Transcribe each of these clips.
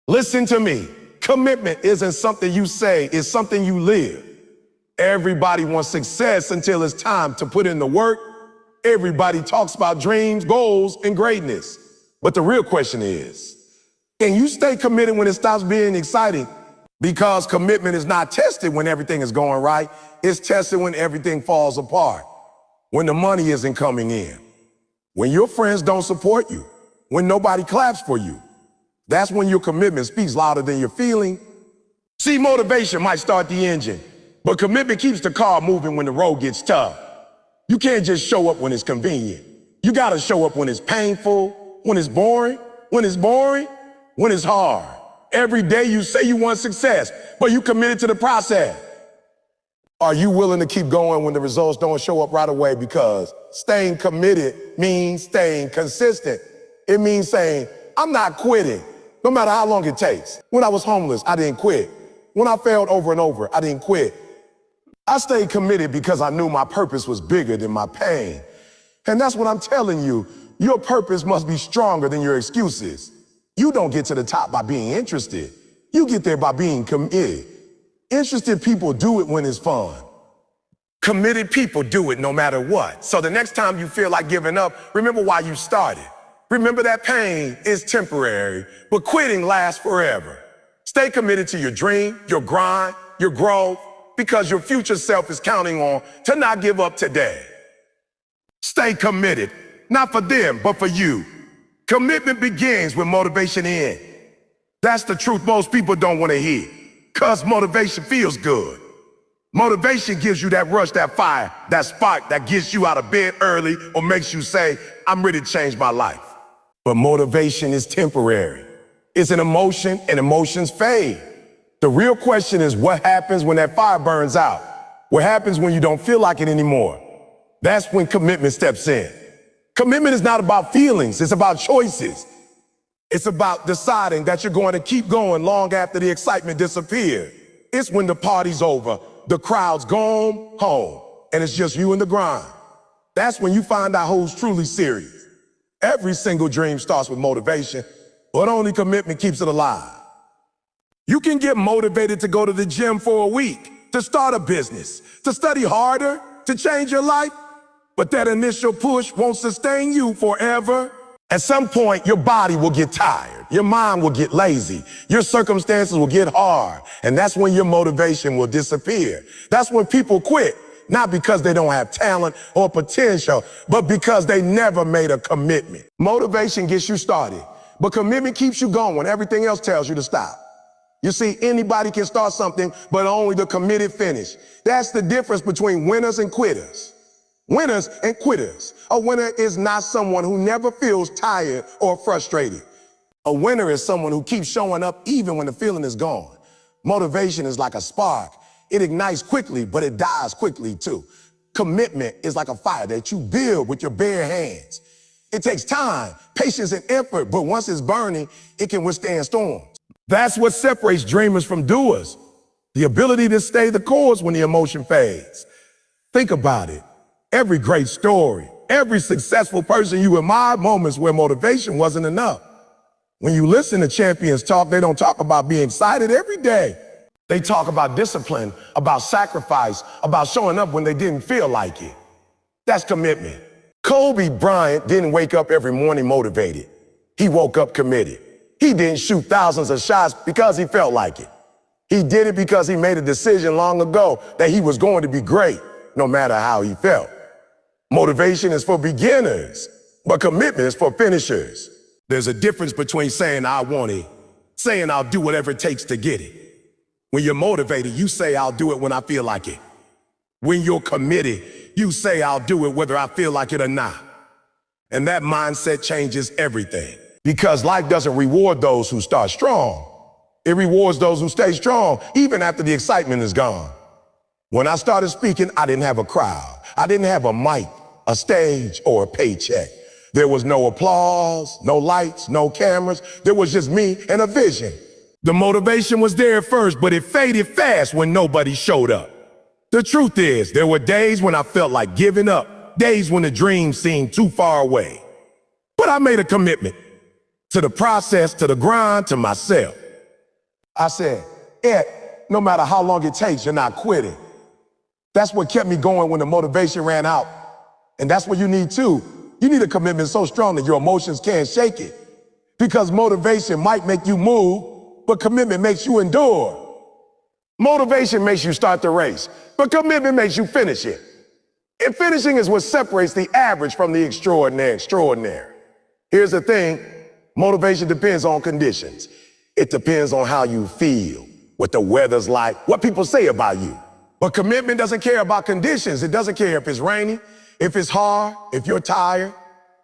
Listen to me. Commitment isn't something you say, it's something you live. Everybody wants success until it's time to put in the work. Everybody talks about dreams, goals, and greatness. But the real question is, can you stay committed when it stops being exciting? Because commitment is not tested when everything is going right. It's tested when everything falls apart. When the money isn't coming in. When your friends don't support you. When nobody claps for you. That's when your commitment speaks louder than your feeling. See, motivation might start the engine, but commitment keeps the car moving when the road gets tough. You can't just show up when it's convenient. You gotta show up when it's painful, when it's boring, when it's hard. Every day you say you want success, but you committed to the process. Are you willing to keep going when the results don't show up right away? Because staying committed means staying consistent. It means saying, I'm not quitting, no matter how long it takes. When I was homeless, I didn't quit. When I failed over and over, I didn't quit. I stayed committed because I knew my purpose was bigger than my pain. And that's what I'm telling you. Your purpose must be stronger than your excuses. You don't get to the top by being interested. You get there by being committed. Interested people do it when it's fun. Committed people do it no matter what. So the next time you feel like giving up, remember why you started. Remember that pain is temporary, but quitting lasts forever. Stay committed to your dream, your grind, your growth, because your future self is counting on to not give up today. Stay committed, not for them, but for you. Commitment begins when motivation ends. That's the truth most people don't want to hear, because motivation feels good. Motivation gives you that rush, that fire, that spark that gets you out of bed early or makes you say, I'm ready to change my life. But motivation is temporary. It's an emotion, and emotions fade. The real question is what happens when that fire burns out? What happens when you don't feel like it anymore? That's when commitment steps in. Commitment is not about feelings, it's about choices. It's about deciding that you're going to keep going long after the excitement disappears. It's when the party's over, the crowd's gone home, and it's just you and the grind. That's when you find out who's truly serious. Every single dream starts with motivation, but only commitment keeps it alive. You can get motivated to go to the gym for a week, to start a business, to study harder, to change your life, but that initial push won't sustain you forever. At some point, your body will get tired, your mind will get lazy, your circumstances will get hard, and that's when your motivation will disappear. That's when people quit. Not because they don't have talent or potential, but because they never made a commitment. Motivation gets you started, but commitment keeps you going when everything else tells you to stop. You see, anybody can start something, but only the committed finish. That's the difference between winners and quitters. Winners and quitters. A winner is not someone who never feels tired or frustrated. A winner is someone who keeps showing up even when the feeling is gone. Motivation is like a spark. It ignites quickly, but it dies quickly too. Commitment is like a fire that you build with your bare hands. It takes time, patience, and effort, but once it's burning, it can withstand storms. That's what separates dreamers from doers. The ability to stay the course when the emotion fades. Think about it. Every great story, every successful person you admire, moments where motivation wasn't enough. When you listen to champions talk, they don't talk about being excited every day. They talk about discipline, about sacrifice, about showing up when they didn't feel like it. That's commitment. Kobe Bryant didn't wake up every morning motivated. He woke up committed. He didn't shoot thousands of shots because he felt like it. He did it because he made a decision long ago that he was going to be great, no matter how he felt. Motivation is for beginners, but commitment is for finishers. There's a difference between saying I want it, saying I'll do whatever it takes to get it. When you're motivated, you say I'll do it when I feel like it. When you're committed, you say I'll do it whether I feel like it or not. And that mindset changes everything. Because life doesn't reward those who start strong. It rewards those who stay strong, even after the excitement is gone. When I started speaking, I didn't have a crowd. I didn't have a mic, a stage, or a paycheck. There was no applause, no lights, no cameras. There was just me and a vision. The motivation was there first, but it faded fast when nobody showed up. The truth is, there were days when I felt like giving up, days when the dream seemed too far away. But I made a commitment to the process, to the grind, to myself. I said, Ed, no matter how long it takes, you're not quitting. That's what kept me going when the motivation ran out. And that's what you need too. You need a commitment so strong that your emotions can't shake it. Because motivation might make you move, but commitment makes you endure. Motivation makes you start the race, but commitment makes you finish it. And finishing is what separates the average from the extraordinary. Here's the thing, motivation depends on conditions. It depends on how you feel, what the weather's like, what people say about you. But commitment doesn't care about conditions. It doesn't care if it's raining, if it's hard, if you're tired,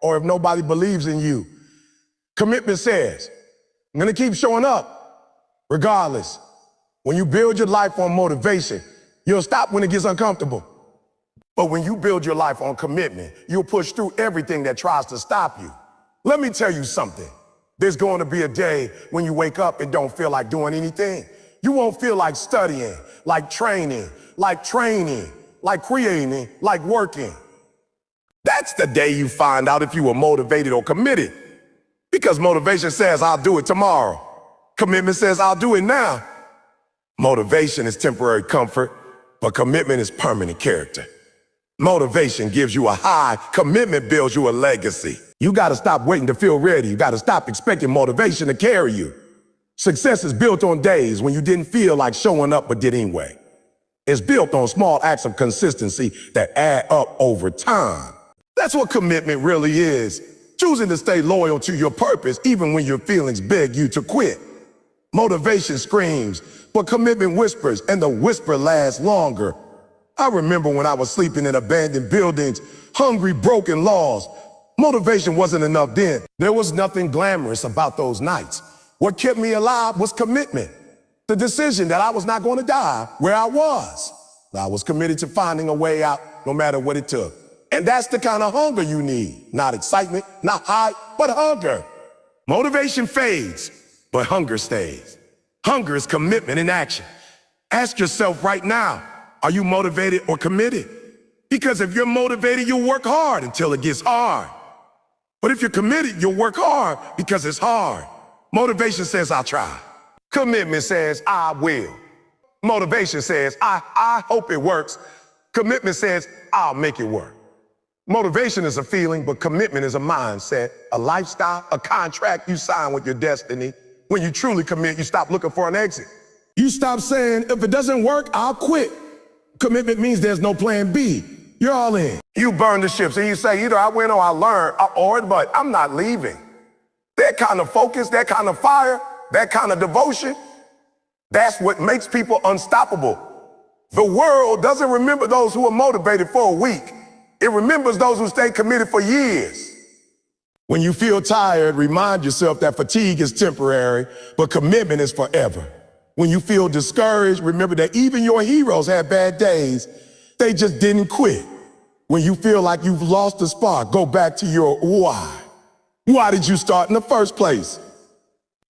or if nobody believes in you. Commitment says, I'm gonna keep showing up, regardless. When you build your life on motivation, you'll stop when it gets uncomfortable. But when you build your life on commitment, you'll push through everything that tries to stop you. Let me tell you something. There's going to be a day when you wake up and don't feel like doing anything. You won't feel like studying, like training, like creating, like working. That's the day you find out if you were motivated or committed. Because motivation says, I'll do it tomorrow. Commitment says, I'll do it now. Motivation is temporary comfort, but commitment is permanent character. Motivation gives you a high, commitment builds you a legacy. You gotta stop waiting to feel ready. You gotta stop expecting motivation to carry you. Success is built on days when you didn't feel like showing up but did anyway. It's built on small acts of consistency that add up over time. That's what commitment really is. Choosing to stay loyal to your purpose even when your feelings beg you to quit. Motivation screams, but commitment whispers, and the whisper lasts longer. I remember when I was sleeping in abandoned buildings, hungry, broken laws. Motivation wasn't enough then. There was nothing glamorous about those nights. What kept me alive was commitment. The decision that I was not going to die where I was. I was committed to finding a way out no matter what it took. And that's the kind of hunger you need. Not excitement, not hype, but hunger. Motivation fades, but hunger stays. Hunger is commitment in action. Ask yourself right now, are you motivated or committed? Because if you're motivated, you'll work hard until it gets hard. But if you're committed, you'll work hard because it's hard. Motivation says, I'll try. Commitment says, I will. Motivation says, I hope it works. Commitment says, I'll make it work. Motivation is a feeling, but commitment is a mindset, a lifestyle, a contract you sign with your destiny. When you truly commit, you stop looking for an exit. You stop saying, if it doesn't work, I'll quit. Commitment means there's no plan B. You're all in. You burn the ships and you say, either I win or I learn, but I'm not leaving. That kind of focus, that kind of fire, that kind of devotion, that's what makes people unstoppable. The world doesn't remember those who are motivated for a week. It remembers those who stay committed for years. When you feel tired, remind yourself that fatigue is temporary, but commitment is forever. When you feel discouraged, remember that even your heroes had bad days. They just didn't quit. When you feel like you've lost the spark, go back to your why. Why did you start in the first place?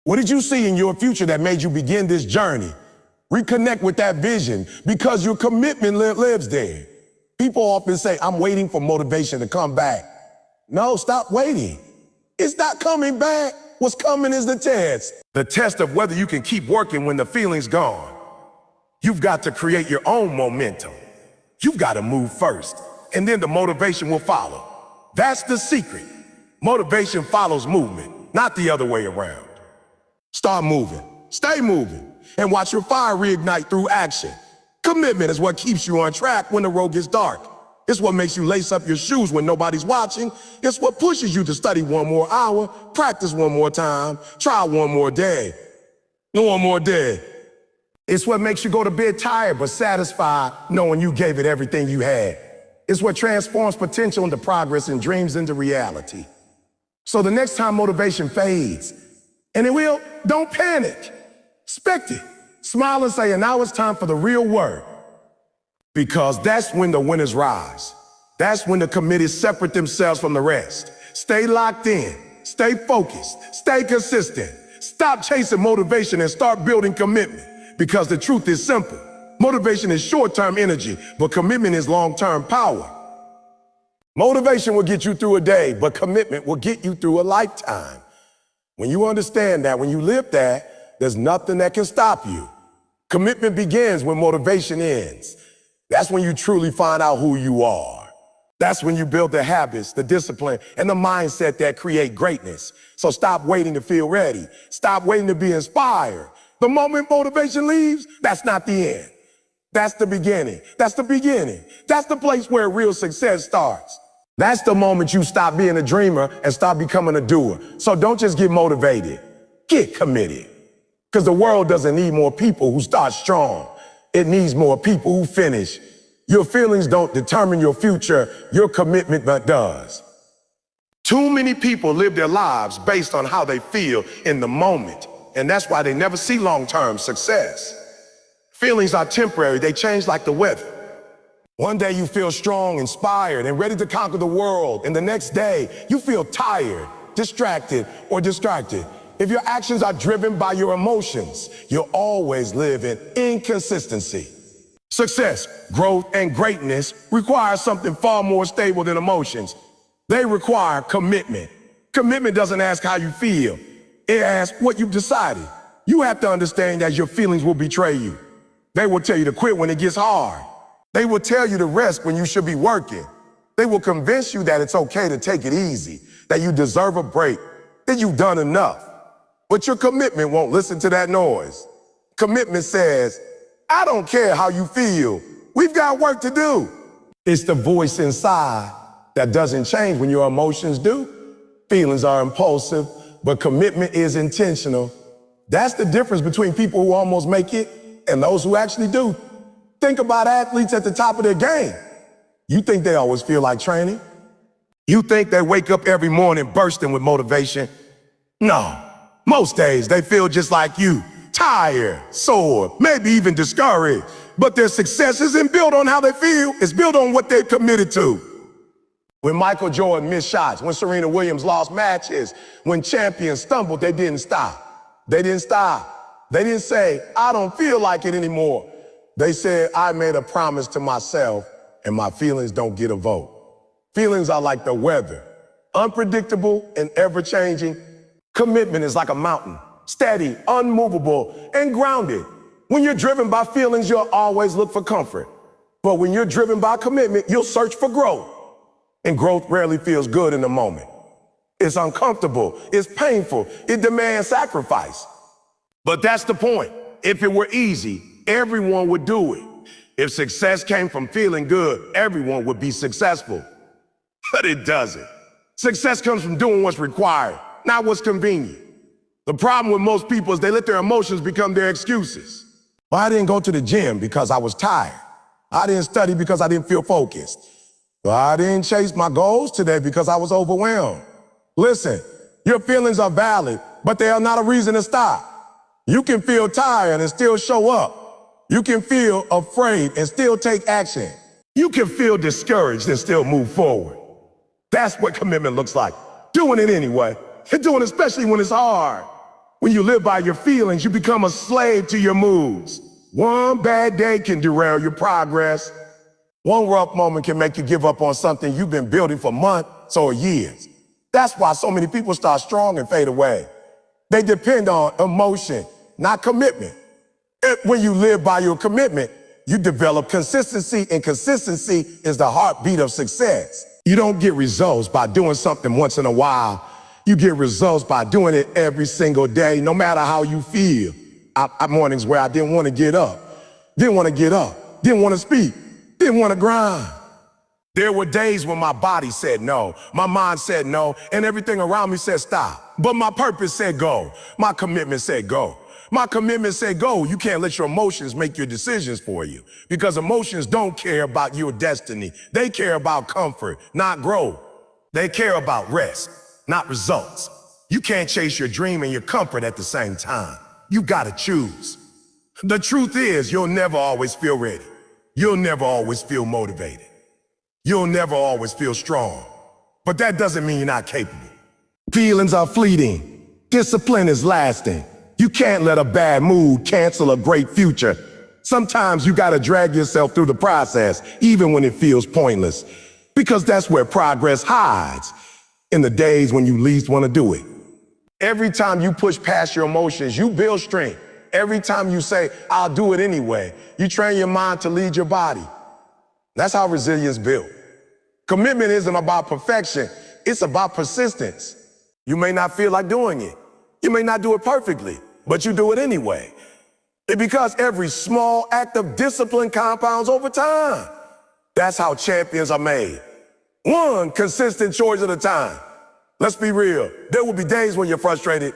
What did you see in your future that made you begin this journey? Reconnect with that vision because your commitment lives there. People often say, I'm waiting for motivation to come back. No, stop waiting. It's not coming back. What's coming is the test. The test of whether you can keep working when the feeling's gone. You've got to create your own momentum. You've got to move first, and then the motivation will follow. That's the secret. Motivation follows movement, not the other way around. Start moving, stay moving, and watch your fire reignite through action. Commitment is what keeps you on track when the road gets dark. It's what makes you lace up your shoes when nobody's watching. It's what pushes you to study one more hour, practice one more time, try one more day. One more day. It's what makes you go to bed tired but satisfied knowing you gave it everything you had. It's what transforms potential into progress and dreams into reality. So the next time motivation fades, and it will, don't panic. Expect it. Smile and say, and now it's time for the real work. Because that's when the winners rise. That's when the committed separate themselves from the rest. Stay locked in, stay focused, stay consistent. Stop chasing motivation and start building commitment. Because the truth is simple. Motivation is short-term energy, but commitment is long-term power. Motivation will get you through a day, but commitment will get you through a lifetime. When you understand that, when you live that, There's nothing that can stop you. Commitment begins when motivation ends. That's when you truly find out who you are. That's when you build the habits, the discipline, and the mindset that create greatness. So stop waiting to feel ready. Stop waiting to be inspired. The moment motivation leaves, that's not the end. That's the beginning. That's the beginning. That's the place where real success starts. That's the moment you stop being a dreamer and start becoming a doer. So don't just get motivated, get committed. Because the world doesn't need more people who start strong. It needs more people who finish. Your feelings don't determine your future, your commitment does. Too many people live their lives based on how they feel in the moment, and that's why they never see long-term success. Feelings are temporary, they change like the weather. One day you feel strong, inspired, and ready to conquer the world, and the next day you feel tired, distracted, or distracted. If your actions are driven by your emotions, you'll always live in inconsistency. Success, growth, and greatness require something far more stable than emotions. They require commitment. Commitment doesn't ask how you feel. It asks what you've decided. You have to understand that your feelings will betray you. They will tell you to quit when it gets hard. They will tell you to rest when you should be working. They will convince you that it's okay to take it easy, that you deserve a break, that you've done enough. But your commitment won't listen to that noise. Commitment says, I don't care how you feel. We've got work to do. It's the voice inside that doesn't change when your emotions do. Feelings are impulsive, but commitment is intentional. That's the difference between people who almost make it and those who actually do. Think about athletes at the top of their game. You think they always feel like training? You think they wake up every morning bursting with motivation? No. Most days they feel just like you. Tired, sore, maybe even discouraged. But their success isn't built on how they feel, it's built on what they've committed to. When Michael Jordan missed shots, when Serena Williams lost matches, when champions stumbled, they didn't stop. They didn't stop. They didn't say, I don't feel like it anymore. They said, I made a promise to myself and my feelings don't get a vote. Feelings are like the weather, unpredictable and ever-changing. Commitment is like a mountain. Steady, unmovable, and grounded. When you're driven by feelings, you'll always look for comfort. But when you're driven by commitment, you'll search for growth. And growth rarely feels good in the moment. It's uncomfortable, it's painful, it demands sacrifice. But that's the point. If it were easy, everyone would do it. If success came from feeling good, everyone would be successful. But it doesn't. Success comes from doing what's required, not what's convenient. The problem with most people is they let their emotions become their excuses. Well, I didn't go to the gym because I was tired. I didn't study because I didn't feel focused. Well, I didn't chase my goals today because I was overwhelmed. Listen, your feelings are valid, but they are not a reason to stop. You can feel tired and still show up. You can feel afraid and still take action. You can feel discouraged and still move forward. That's what commitment looks like. Doing it anyway. And doing it especially when it's hard. When you live by your feelings, you become a slave to your moods. One bad day can derail your progress. One rough moment can make you give up on something you've been building for months or years. That's why so many people start strong and fade away. They depend on emotion, not commitment. When you live by your commitment, you develop consistency, and consistency is the heartbeat of success. You don't get results by doing something once in a while. You get results by doing it every single day, no matter how you feel. I mornings where I didn't want to get up, didn't want to speak, didn't want to grind. There were days when my body said no, my mind said no, and everything around me said stop. But my purpose said go. My commitment said go. My commitment said go. You can't let your emotions make your decisions for you, because emotions don't care about your destiny. They care about comfort, not growth. They care about rest, not results. You can't chase your dream and your comfort at the same time. You gotta choose. The truth is, you'll never always feel ready. You'll never always feel motivated. You'll never always feel strong. But that doesn't mean you're not capable. Feelings are fleeting. Discipline is lasting. You can't let a bad mood cancel a great future. Sometimes you gotta drag yourself through the process, even when it feels pointless. Because that's where progress hides, in the days when you least wanna do it. Every time you push past your emotions, you build strength. Every time you say, I'll do it anyway, you train your mind to lead your body. That's how resilience built. Commitment isn't about perfection, it's about persistence. You may not feel like doing it. You may not do it perfectly, but you do it anyway. It's because every small act of discipline compounds over time. That's how champions are made. One consistent choice at a time. Let's be real. There will be days when you're frustrated,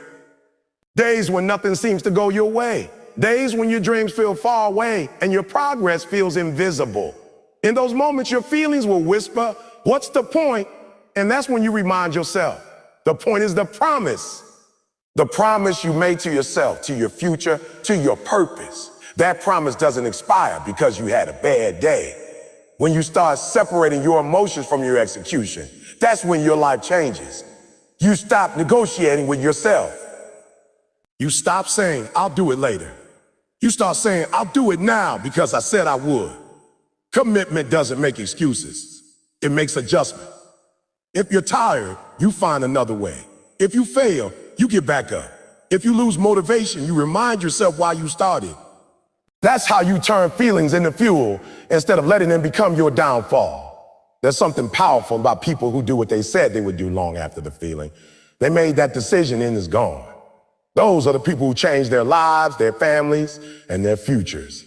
days when nothing seems to go your way, days when your dreams feel far away and your progress feels invisible. In those moments, your feelings will whisper, "What's the point?" And that's when you remind yourself, the point is the promise. The promise you made to yourself, to your future, to your purpose. That promise doesn't expire because you had a bad day. When you start separating your emotions from your execution, that's when your life changes. You stop negotiating with yourself. You stop saying, "I'll do it later." You start saying, "I'll do it now because I said I would." Commitment doesn't make excuses. It makes adjustment. If you're tired, you find another way. If you fail, you get back up. If you lose motivation, you remind yourself why you started. That's how you turn feelings into fuel instead of letting them become your downfall. There's something powerful about people who do what they said they would do long after the feeling. They made that decision and it's gone. Those are the people who change their lives, their families, and their futures.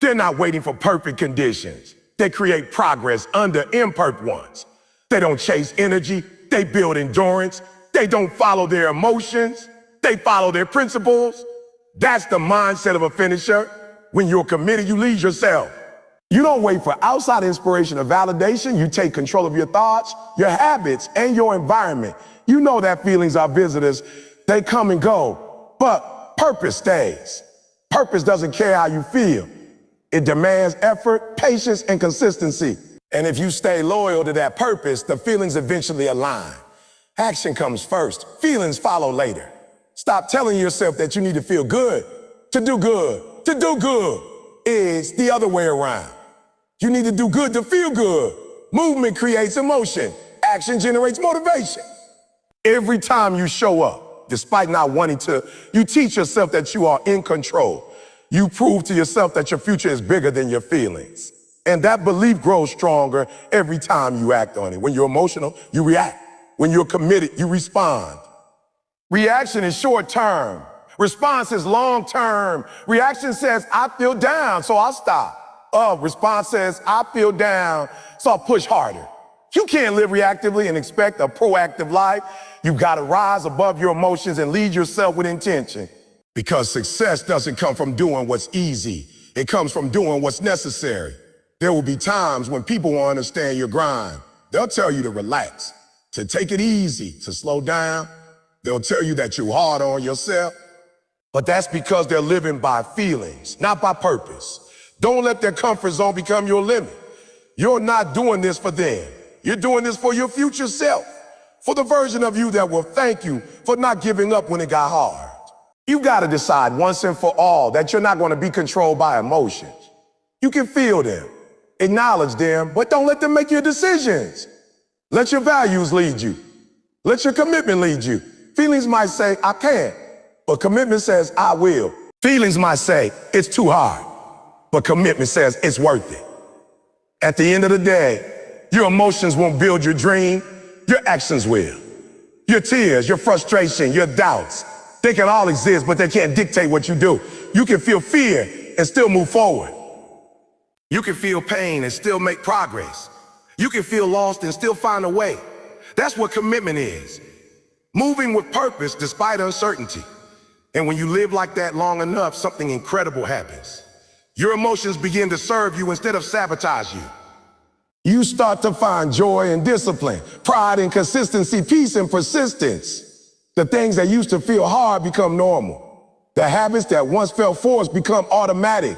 They're not waiting for perfect conditions. They create progress under imperfect ones. They don't chase energy. They build endurance. They don't follow their emotions. They follow their principles. That's the mindset of a finisher. When you're committed, you lead yourself. You don't wait for outside inspiration or validation. You take control of your thoughts, your habits, and your environment. You know that feelings are visitors. They come and go, but purpose stays. Purpose doesn't care how you feel. It demands effort, patience, and consistency. And if you stay loyal to that purpose, the feelings eventually align. Action comes first, feelings follow later. Stop telling yourself that you need to feel good to do good. To do good is the other way around. You need to do good to feel good. Movement creates emotion. Action generates motivation. Every time you show up, despite not wanting to, you teach yourself that you are in control. You prove to yourself that your future is bigger than your feelings. And that belief grows stronger every time you act on it. When you're emotional, you react. When you're committed, you respond. Reaction is short term. Response is long term. Reaction says, "I feel down, so I'll stop." Response says, "I feel down, so I'll push harder." You can't live reactively and expect a proactive life. You've got to rise above your emotions and lead yourself with intention. Because success doesn't come from doing what's easy. It comes from doing what's necessary. There will be times when people won't understand your grind. They'll tell you to relax, to take it easy, to slow down. They'll tell you that you're hard on yourself. But that's because they're living by feelings, not by purpose. Don't let their comfort zone become your limit. You're not doing this for them. You're doing this for your future self, for the version of you that will thank you for not giving up when it got hard. You got to decide once and for all that you're not going to be controlled by emotions. You can feel them, acknowledge them, but don't let them make your decisions. Let your values lead you. Let your commitment lead you. Feelings might say, "I can't," but commitment says, "I will." Feelings might say, "It's too hard," but commitment says, "It's worth it." At the end of the day, your emotions won't build your dream, your actions will. Your tears, your frustration, your doubts, they can all exist, but they can't dictate what you do. You can feel fear and still move forward. You can feel pain and still make progress. You can feel lost and still find a way. That's what commitment is. Moving with purpose despite uncertainty. And when you live like that long enough, something incredible happens. Your emotions begin to serve you instead of sabotage you. You start to find joy and discipline, pride and consistency, peace and persistence. The things that used to feel hard become normal. The habits that once felt forced become automatic.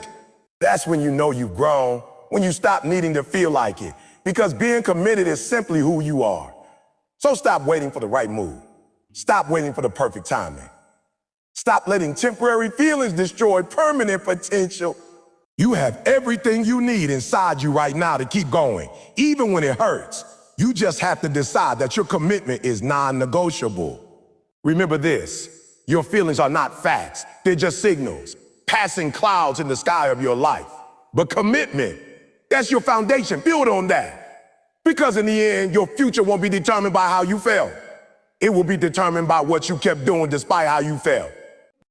That's when you know you've grown, when you stop needing to feel like it. Because being committed is simply who you are. So stop waiting for the right move. Stop waiting for the perfect timing. Stop letting temporary feelings destroy permanent potential. You have everything you need inside you right now to keep going, even when it hurts. You just have to decide that your commitment is non-negotiable. Remember this, your feelings are not facts. They're just signals, passing clouds in the sky of your life. But commitment, that's your foundation. Build on that. Because in the end, your future won't be determined by how you felt. It will be determined by what you kept doing despite how you felt.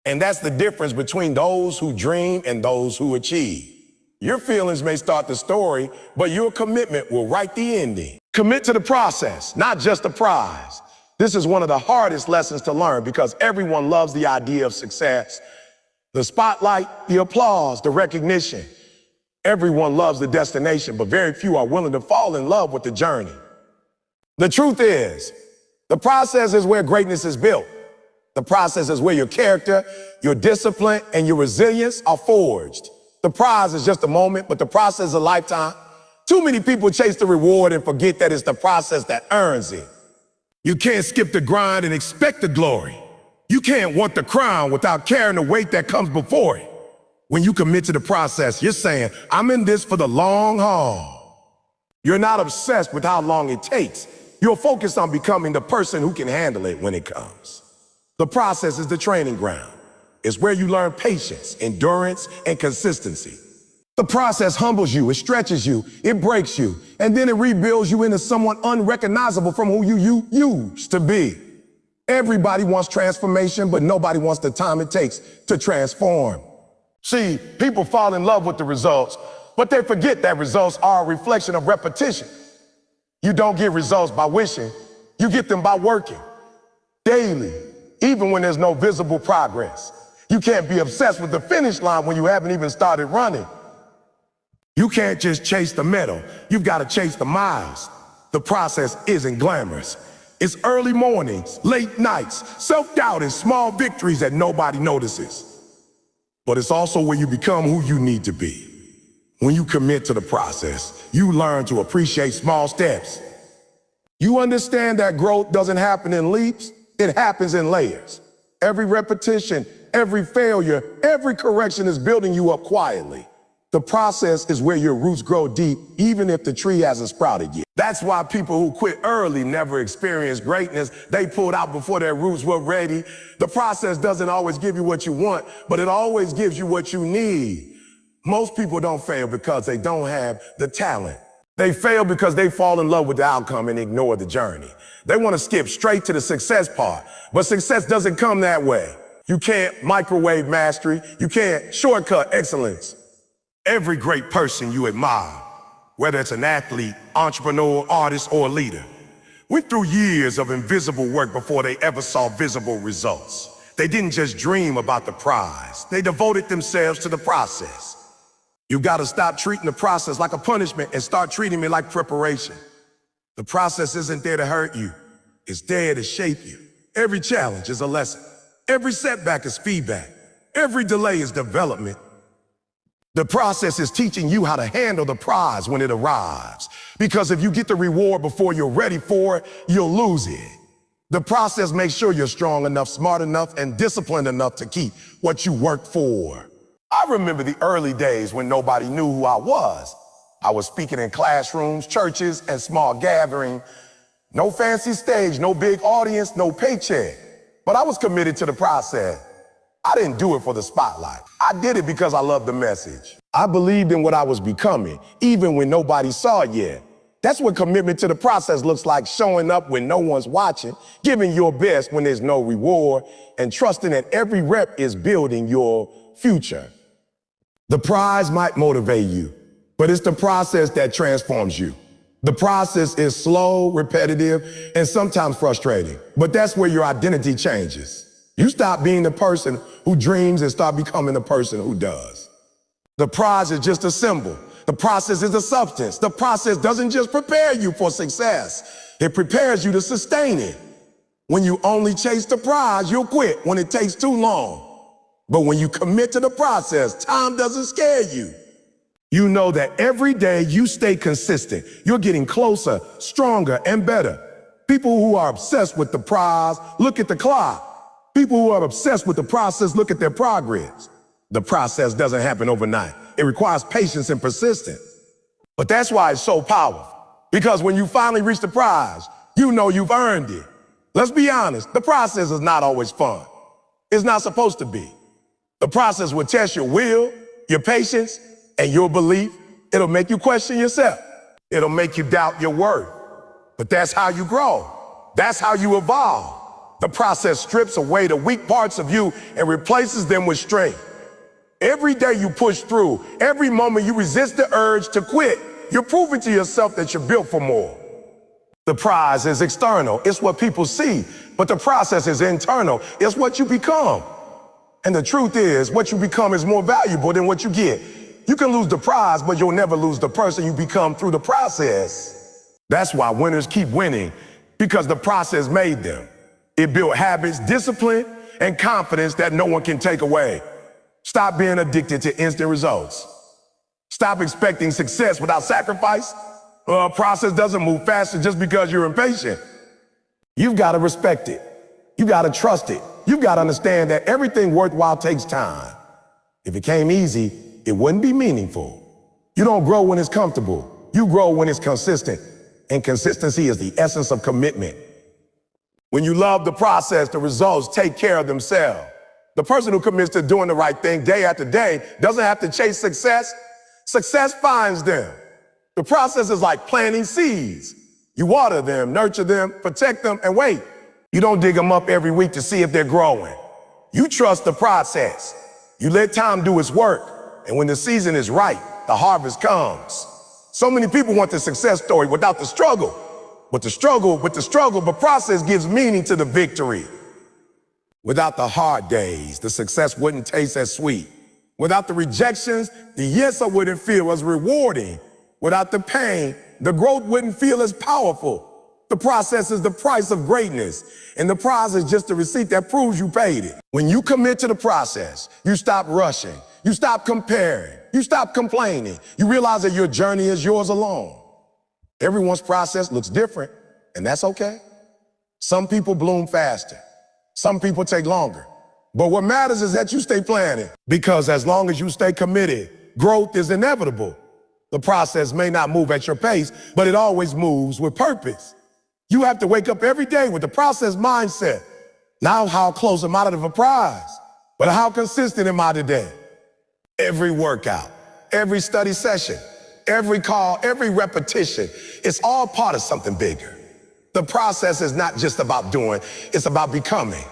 And that's the difference between those who dream and those who achieve. Your feelings may start the story, but your commitment will write the ending. Commit to the process, not just the prize. This is one of the hardest lessons to learn because everyone loves the idea of success. The spotlight, the applause, the recognition. Everyone loves the destination, but very few are willing to fall in love with the journey. The truth is, the process is where greatness is built. The process is where your character, your discipline, and your resilience are forged. The prize is just a moment, but the process is a lifetime. Too many people chase the reward and forget that it's the process that earns it. You can't skip the grind and expect the glory. You can't want the crown without carrying the weight that comes before it. When you commit to the process, you're saying, I'm in this for the long haul. You're not obsessed with how long it takes. You're focused on becoming the person who can handle it when it comes. The process is the training ground. It's where you learn patience, endurance, and consistency. The process humbles you, it stretches you, it breaks you, and then it rebuilds you into someone unrecognizable from who you used to be. Everybody wants transformation, but nobody wants the time it takes to transform. See, people fall in love with the results, but they forget that results are a reflection of repetition. You don't get results by wishing, you get them by working daily, even when there's no visible progress. You can't be obsessed with the finish line when you haven't even started running. You can't just chase the medal, you've got to chase the miles. The process isn't glamorous. It's early mornings, late nights, self-doubt, and small victories that nobody notices. But it's also where you become who you need to be. When you commit to the process, you learn to appreciate small steps. You understand that growth doesn't happen in leaps, it happens in layers. Every repetition, every failure, every correction is building you up quietly. The process is where your roots grow deep, even if the tree hasn't sprouted yet. That's why people who quit early never experience greatness. They pulled out before their roots were ready. The process doesn't always give you what you want, but it always gives you what you need. Most people don't fail because they don't have the talent. They fail because they fall in love with the outcome and ignore the journey. They want to skip straight to the success part, but success doesn't come that way. You can't microwave mastery. You can't shortcut excellence. Every great person you admire, whether it's an athlete, entrepreneur, artist, or leader, went through years of invisible work before they ever saw visible results. They didn't just dream about the prize. They devoted themselves to the process. You've got to stop treating the process like a punishment and start treating it like preparation. The process isn't there to hurt you. It's there to shape you. Every challenge is a lesson. Every setback is feedback. Every delay is development. The process is teaching you how to handle the prize when it arrives. Because if you get the reward before you're ready for it, you'll lose it. The process makes sure you're strong enough, smart enough, and disciplined enough to keep what you work for. I remember the early days when nobody knew who I was. I was speaking in classrooms, churches, and small gatherings. No fancy stage, no big audience, no paycheck. But I was committed to the process. I didn't do it for the spotlight. I did it because I loved the message. I believed in what I was becoming, even when nobody saw it yet. That's what commitment to the process looks like: showing up when no one's watching, giving your best when there's no reward, and trusting that every rep is building your future. The prize might motivate you, but it's the process that transforms you. The process is slow, repetitive, and sometimes frustrating, but that's where your identity changes. You stop being the person who dreams and start becoming the person who does. The prize is just a symbol. The process is a substance. The process doesn't just prepare you for success. It prepares you to sustain it. When you only chase the prize, you'll quit when it takes too long. But when you commit to the process, time doesn't scare you. You know that every day you stay consistent, you're getting closer, stronger, and better. People who are obsessed with the prize look at the clock. People who are obsessed with the process look at their progress. The process doesn't happen overnight. It requires patience and persistence. But that's why it's so powerful. Because when you finally reach the prize, you know you've earned it. Let's be honest, the process is not always fun. It's not supposed to be. The process will test your will, your patience, and your belief. It'll make you question yourself. It'll make you doubt your worth. But that's how you grow. That's how you evolve. The process strips away the weak parts of you and replaces them with strength. Every day you push through, every moment you resist the urge to quit, you're proving to yourself that you're built for more. The prize is external. It's what people see. But the process is internal. It's what you become. And the truth is, what you become is more valuable than what you get. You can lose the prize, but you'll never lose the person you become through the process. That's why winners keep winning, because the process made them. It built habits, discipline, and confidence that no one can take away. Stop being addicted to instant results. Stop expecting success without sacrifice. A process doesn't move faster just because you're impatient. You've got to respect it. You've got to trust it. You've got to understand that everything worthwhile takes time. If it came easy, it wouldn't be meaningful. You don't grow when it's comfortable. You grow when it's consistent. And consistency is the essence of commitment. When you love the process, the results take care of themselves. The person who commits to doing the right thing day after day doesn't have to chase success. Success finds them. The process is like planting seeds. You water them, nurture them, protect them, and wait. You don't dig them up every week to see if they're growing. You trust the process. You let time do its work. And when the season is right, the harvest comes. So many people want the success story without the struggle. But the process gives meaning to the victory. Without the hard days, the success wouldn't taste as sweet. Without the rejections, the yes I wouldn't feel as rewarding. Without the pain, the growth wouldn't feel as powerful. The process is the price of greatness, and the prize is just a receipt that proves you paid it. When you commit to the process, you stop rushing, you stop comparing, you stop complaining. You realize that your journey is yours alone. Everyone's process looks different, and that's okay. Some people bloom faster. Some people take longer. But what matters is that you stay planning, because as long as you stay committed, growth is inevitable. The process may not move at your pace, but it always moves with purpose. You have to wake up every day with the process mindset. Now, how close am I to the prize? But how consistent am I today? Every workout, every study session, every call, every repetition, it's all part of something bigger. The process is not just about doing, it's about becoming.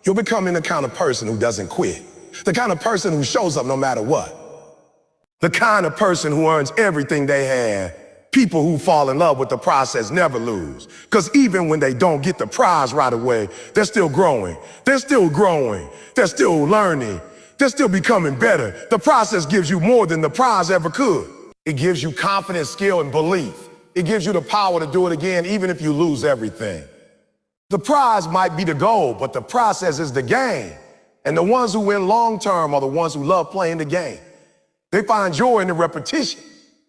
You're becoming the kind of person who doesn't quit, the kind of person who shows up no matter what, the kind of person who earns everything they have. People who fall in love with the process never lose, because even when they don't get the prize right away, they're still growing. They're still growing. They're still learning. They're still becoming better. The process gives you more than the prize ever could. It gives you confidence, skill, and belief. It gives you the power to do it again, even if you lose everything. The prize might be the goal, but the process is the game. And the ones who win long-term are the ones who love playing the game. They find joy in the repetition.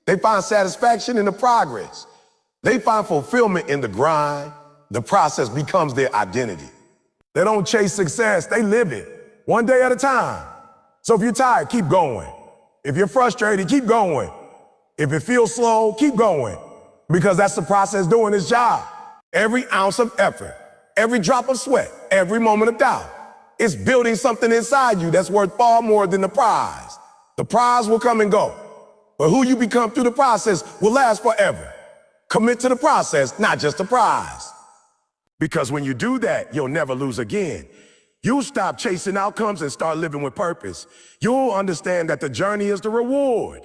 They find satisfaction in the progress. They find fulfillment in the grind. The process becomes their identity. They don't chase success, they live it, one day at a time. So if you're tired, keep going. If you're frustrated, keep going. If it feels slow, keep going. Because that's the process doing its job. Every ounce of effort, every drop of sweat, every moment of doubt, it's building something inside you that's worth far more than the prize. The prize will come and go, but who you become through the process will last forever. Commit to the process, not just the prize. Because when you do that, you'll never lose again. You'll stop chasing outcomes and start living with purpose. You'll understand that the journey is the reward.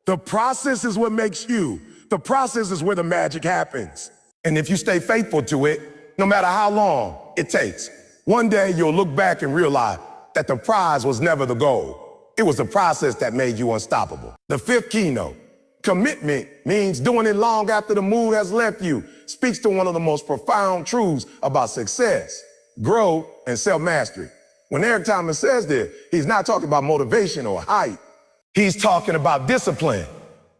The process is what makes you. The process is where the magic happens. And if you stay faithful to it, no matter how long it takes, one day you'll look back and realize that the prize was never the goal. It was the process that made you unstoppable. The fifth keynote, commitment, means doing it long after the mood has left you, speaks to one of the most profound truths about success, growth, and self-mastery. When Eric Thomas says this, he's not talking about motivation or hype. He's talking about discipline,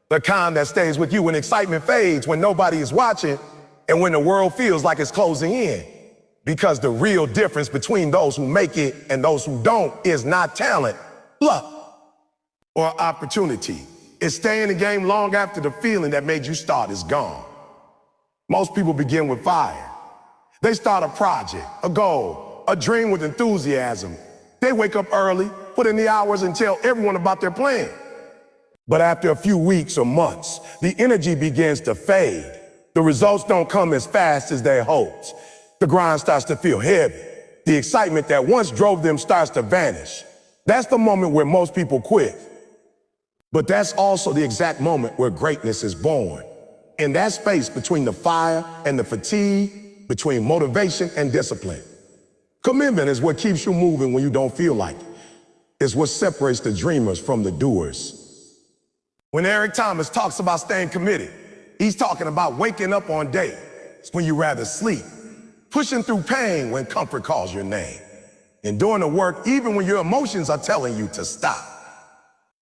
the kind that stays with you when excitement fades, when nobody is watching, and when the world feels like it's closing in. Because the real difference between those who make it and those who don't is not talent, luck, or opportunity. It's staying in the game long after the feeling that made you start is gone. Most people begin with fire. They start a project, a goal, a dream with enthusiasm. They wake up early, put in the hours, and tell everyone about their plan. But after a few weeks or months, the energy begins to fade. The results don't come as fast as they hoped. The grind starts to feel heavy. The excitement that once drove them starts to vanish. That's the moment where most people quit. But that's also the exact moment where greatness is born. In that space between the fire and the fatigue, between motivation and discipline. Commitment is what keeps you moving when you don't feel like it. It's what separates the dreamers from the doers. When Eric Thomas talks about staying committed, he's talking about waking up on days when you rather sleep, pushing through pain when comfort calls your name, and doing the work even when your emotions are telling you to stop.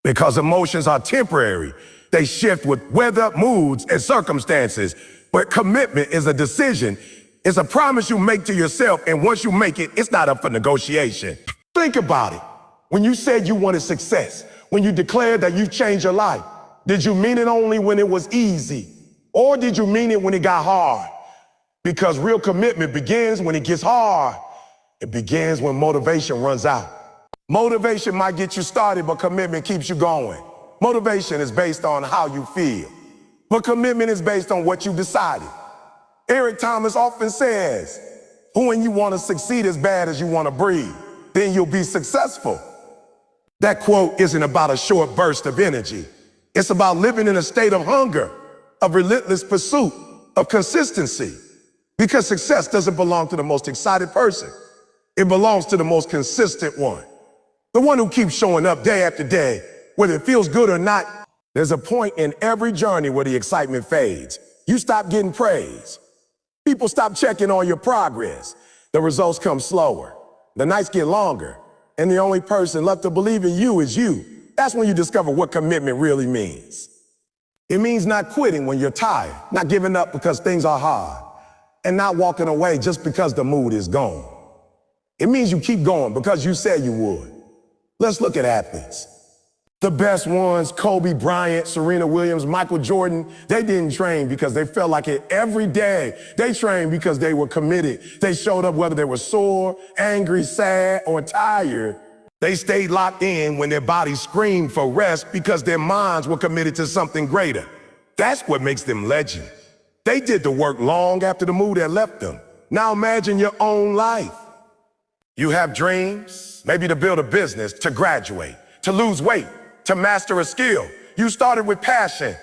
Because emotions are temporary. They shift with weather, moods, and circumstances. But commitment is a decision. It's a promise you make to yourself, and once you make it, it's not up for negotiation. Think about it. When you said you wanted success, when you declared that you changed your life, did you mean it only when it was easy? Or did you mean it when it got hard? Because real commitment begins when it gets hard. It begins when motivation runs out. Motivation might get you started, but commitment keeps you going. Motivation is based on how you feel, but commitment is based on what you decided. Eric Thomas often says, when you want to succeed as bad as you want to breathe, then you'll be successful. That quote isn't about a short burst of energy. It's about living in a state of hunger, of relentless pursuit, of consistency. Because success doesn't belong to the most excited person. It belongs to the most consistent one. The one who keeps showing up day after day, whether it feels good or not. There's a point in every journey where the excitement fades. You stop getting praise. People stop checking on your progress. The results come slower. The nights get longer. And the only person left to believe in you is you. That's when you discover what commitment really means. It means not quitting when you're tired, not giving up because things are hard, and not walking away just because the mood is gone. It means you keep going because you said you would. Let's look at athletes. The best ones, Kobe Bryant, Serena Williams, Michael Jordan, they didn't train because they felt like it every day. They trained because they were committed. They showed up whether they were sore, angry, sad, or tired. They stayed locked in when their bodies screamed for rest because their minds were committed to something greater. That's what makes them legends. They did the work long after the mood had left them. Now imagine your own life. You have dreams, maybe to build a business, to graduate, to lose weight, to master a skill. You started with passion.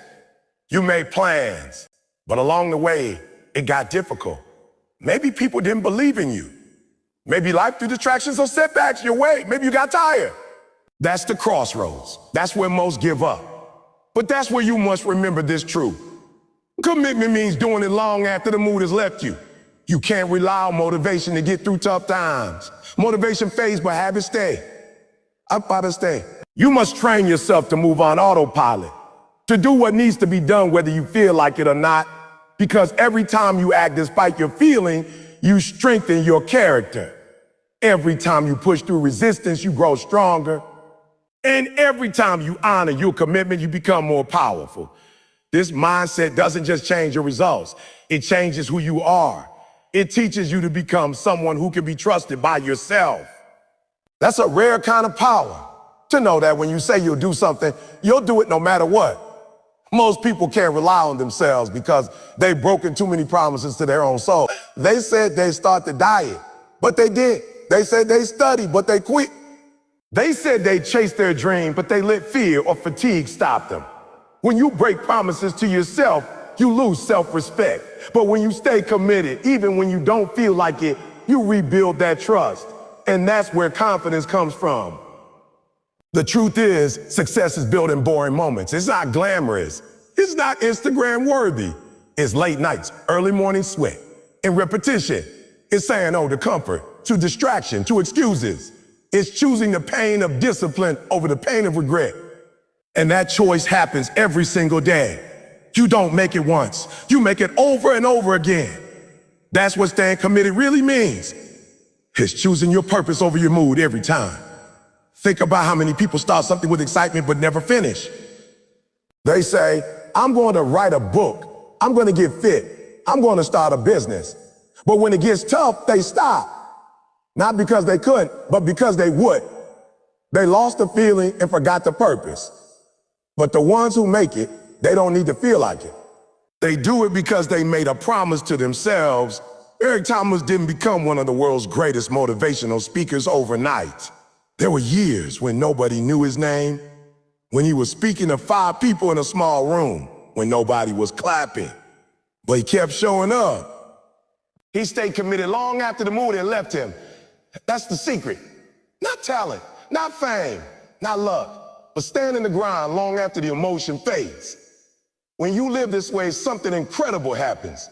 You made plans, but along the way, it got difficult. Maybe people didn't believe in you. Maybe life threw distractions or setbacks your way. Maybe you got tired. That's the crossroads. That's where most give up. But that's where you must remember this truth. Commitment means doing it long after the mood has left you. You can't rely on motivation to get through tough times. Motivation fades, but habits stay. Habits stay. You must train yourself to move on autopilot, to do what needs to be done whether you feel like it or not, because every time you act despite your feeling, you strengthen your character. Every time you push through resistance, you grow stronger. And every time you honor your commitment, you become more powerful. This mindset doesn't just change your results. It changes who you are. It teaches you to become someone who can be trusted by yourself. That's a rare kind of power, to know that when you say you'll do something, you'll do it no matter what. Most people can't rely on themselves because they've broken too many promises to their own soul. They said they'd start the diet, but they did. They said they studied, but they quit. They said they chased their dream, but they let fear or fatigue stop them. When you break promises to yourself, you lose self-respect. But when you stay committed, even when you don't feel like it, you rebuild that trust. And that's where confidence comes from. The truth is, success is built in boring moments. It's not glamorous. It's not Instagram worthy. It's late nights, early morning sweat, and repetition. It's saying no to comfort, to distraction, to excuses. It's choosing the pain of discipline over the pain of regret. And that choice happens every single day. You don't make it once. You make it over and over again. That's what staying committed really means. It's choosing your purpose over your mood every time. Think about how many people start something with excitement but never finish. They say, I'm going to write a book. I'm going to get fit. I'm going to start a business. But when it gets tough, they stop. Not because they couldn't, but because they would. They lost the feeling and forgot the purpose. But the ones who make it, they don't need to feel like it. They do it because they made a promise to themselves. Eric Thomas didn't become one of the world's greatest motivational speakers overnight. There were years when nobody knew his name, when he was speaking to 5 people in a small room, when nobody was clapping. But he kept showing up. He stayed committed long after the mood had left him. That's the secret. Not talent, not fame, not luck, but stand in the grind long after the emotion fades. When you live this way, something incredible happens.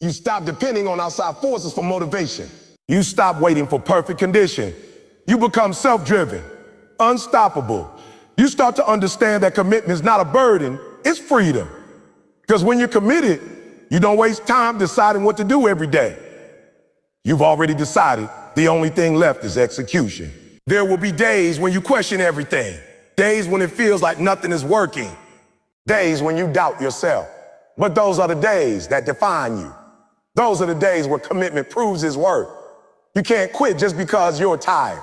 You stop depending on outside forces for motivation. You stop waiting for perfect condition. You become self-driven, unstoppable. You start to understand that commitment is not a burden, it's freedom. Because when you're committed, you don't waste time deciding what to do every day. You've already decided the only thing left is execution. There will be days when you question everything, days when it feels like nothing is working, days when you doubt yourself. But those are the days that define you. Those are the days where commitment proves its worth. You can't quit just because you're tired.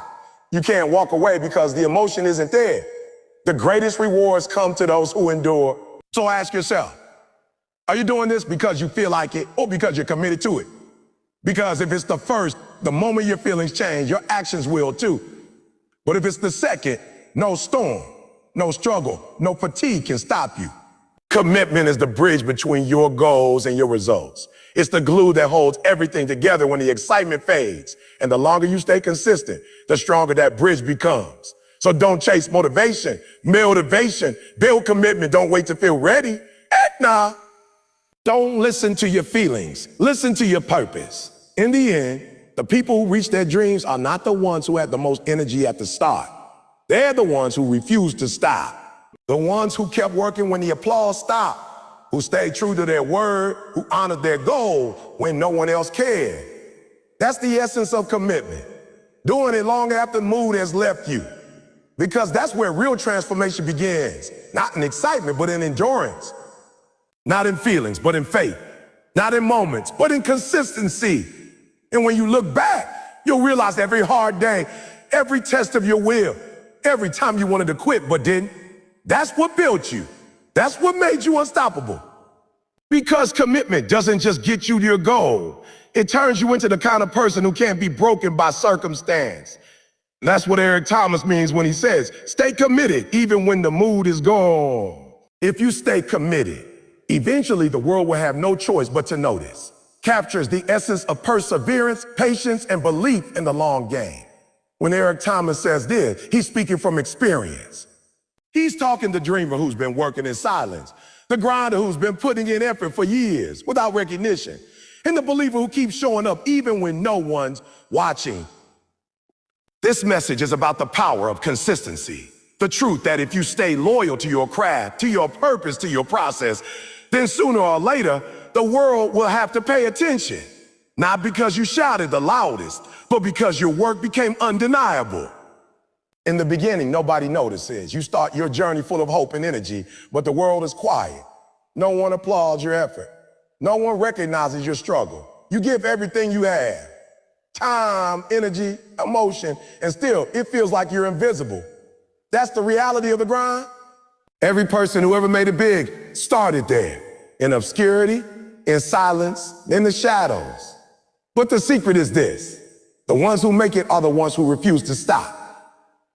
You can't walk away because the emotion isn't there. The greatest rewards come to those who endure. So ask yourself, are you doing this because you feel like it or because you're committed to it? Because if it's the first, the moment your feelings change, your actions will too. But if it's the second, no storm, no struggle, no fatigue can stop you. Commitment is the bridge between your goals and your results. It's the glue that holds everything together when the excitement fades. And the longer you stay consistent, the stronger that bridge becomes. So don't chase motivation, build commitment. Don't wait to feel ready. Heck nah. Don't listen to your feelings. Listen to your purpose. In the end, the people who reach their dreams are not the ones who had the most energy at the start. They're the ones who refused to stop. The ones who kept working when the applause stopped, who stayed true to their word, who honored their goal when no one else cared. That's the essence of commitment. Doing it long after the mood has left you. Because that's where real transformation begins. Not in excitement, but in endurance. Not in feelings, but in faith. Not in moments, but in consistency. And when you look back, you'll realize every hard day, every test of your will, every time you wanted to quit but didn't, that's what built you. That's what made you unstoppable. Because commitment doesn't just get you to your goal. It turns you into the kind of person who can't be broken by circumstance. And that's what Eric Thomas means when he says, stay committed even when the mood is gone. If you stay committed, eventually the world will have no choice but to notice. Captures the essence of perseverance, patience, and belief in the long game. When Eric Thomas says this, he's speaking from experience. He's talking the dreamer who's been working in silence, the grinder who's been putting in effort for years without recognition, and the believer who keeps showing up even when no one's watching. This message is about the power of consistency, the truth that if you stay loyal to your craft, to your purpose, to your process, then sooner or later, the world will have to pay attention. Not because you shouted the loudest, but because your work became undeniable. In the beginning, nobody notices. You start your journey full of hope and energy, but the world is quiet. No one applauds your effort. No one recognizes your struggle. You give everything you have. Time, energy, emotion, and still it feels like you're invisible. That's the reality of the grind. Every person who ever made it big started there, in obscurity, in silence, in the shadows. But the secret is this: the ones who make it are the ones who refuse to stop.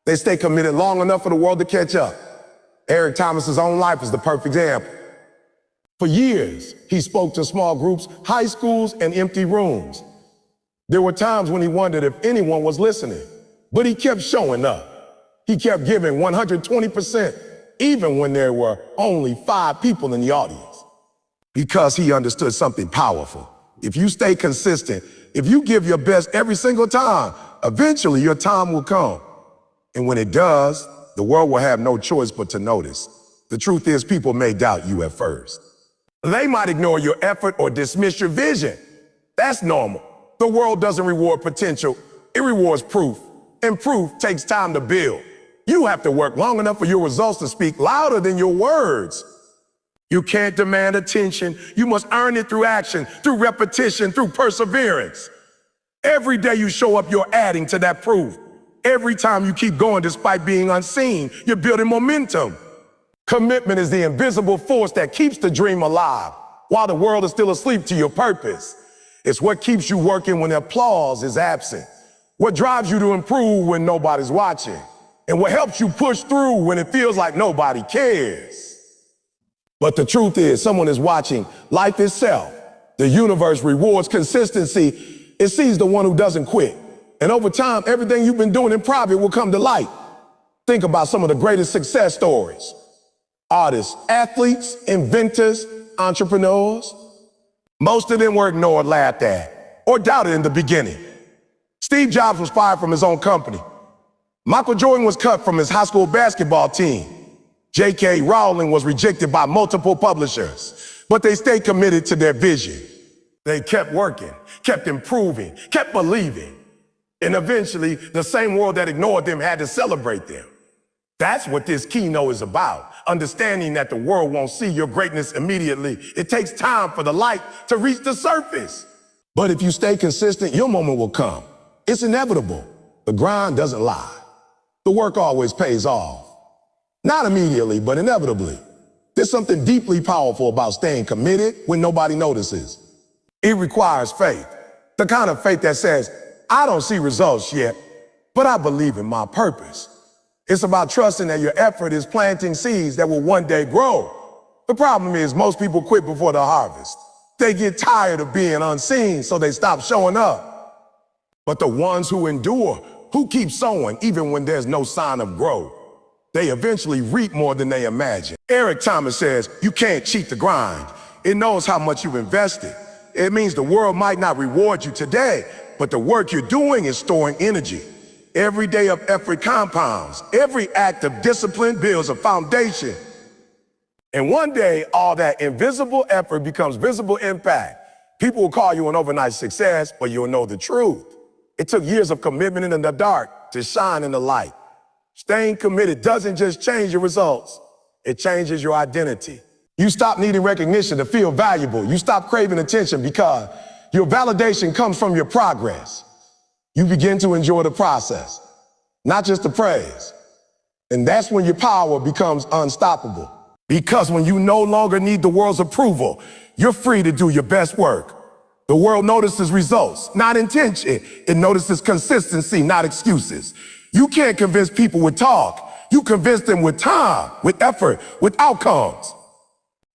They stay committed long enough for the world to catch up. Eric Thomas's own life is the perfect example. For years, he spoke to small groups, high schools, and empty rooms. There were times when he wondered if anyone was listening, but he kept showing up. He kept giving 120%, even when there were only 5 people in the audience. Because he understood something powerful. If you stay consistent, if you give your best every single time, eventually your time will come. And when it does, the world will have no choice but to notice. The truth is, people may doubt you at first. They might ignore your effort or dismiss your vision. That's normal. The world doesn't reward potential, it rewards proof. And proof takes time to build. You have to work long enough for your results to speak louder than your words. You can't demand attention. You must earn it through action, through repetition, through perseverance. Every day you show up, you're adding to that proof. Every time you keep going despite being unseen, you're building momentum. Commitment is the invisible force that keeps the dream alive while the world is still asleep to your purpose. It's what keeps you working when applause is absent, what drives you to improve when nobody's watching, and what helps you push through when it feels like nobody cares. But the truth is, someone is watching life itself. The universe rewards consistency. It sees the one who doesn't quit. And over time, everything you've been doing in private will come to light. Think about some of the greatest success stories. Artists, athletes, inventors, entrepreneurs. Most of them were ignored, laughed at, or doubted in the beginning. Steve Jobs was fired from his own company. Michael Jordan was cut from his high school basketball team. J.K. Rowling was rejected by multiple publishers, but they stayed committed to their vision. They kept working, kept improving, kept believing. And eventually, the same world that ignored them had to celebrate them. That's what this keynote is about. Understanding that the world won't see your greatness immediately. It takes time for the light to reach the surface. But if you stay consistent, your moment will come. It's inevitable. The grind doesn't lie. The work always pays off. Not immediately, but inevitably. There's something deeply powerful about staying committed when nobody notices. It requires faith. The kind of faith that says, I don't see results yet, but I believe in my purpose. It's about trusting that your effort is planting seeds that will one day grow. The problem is most people quit before the harvest. They get tired of being unseen, so they stop showing up. But the ones who endure, who keep sowing even when there's no sign of growth, they eventually reap more than they imagine. Eric Thomas says, you can't cheat the grind. It knows how much you've invested. It means the world might not reward you today, but the work you're doing is storing energy. Every day of effort compounds. Every act of discipline builds a foundation. And one day, all that invisible effort becomes visible impact. People will call you an overnight success, but you'll know the truth. It took years of commitment in the dark to shine in the light. Staying committed doesn't just change your results. It changes your identity. You stop needing recognition to feel valuable. You stop craving attention because your validation comes from your progress. You begin to enjoy the process, not just the praise. And that's when your power becomes unstoppable. Because when you no longer need the world's approval, you're free to do your best work. The world notices results, not intention. It notices consistency, not excuses. You can't convince people with talk. You convince them with time, with effort, with outcomes.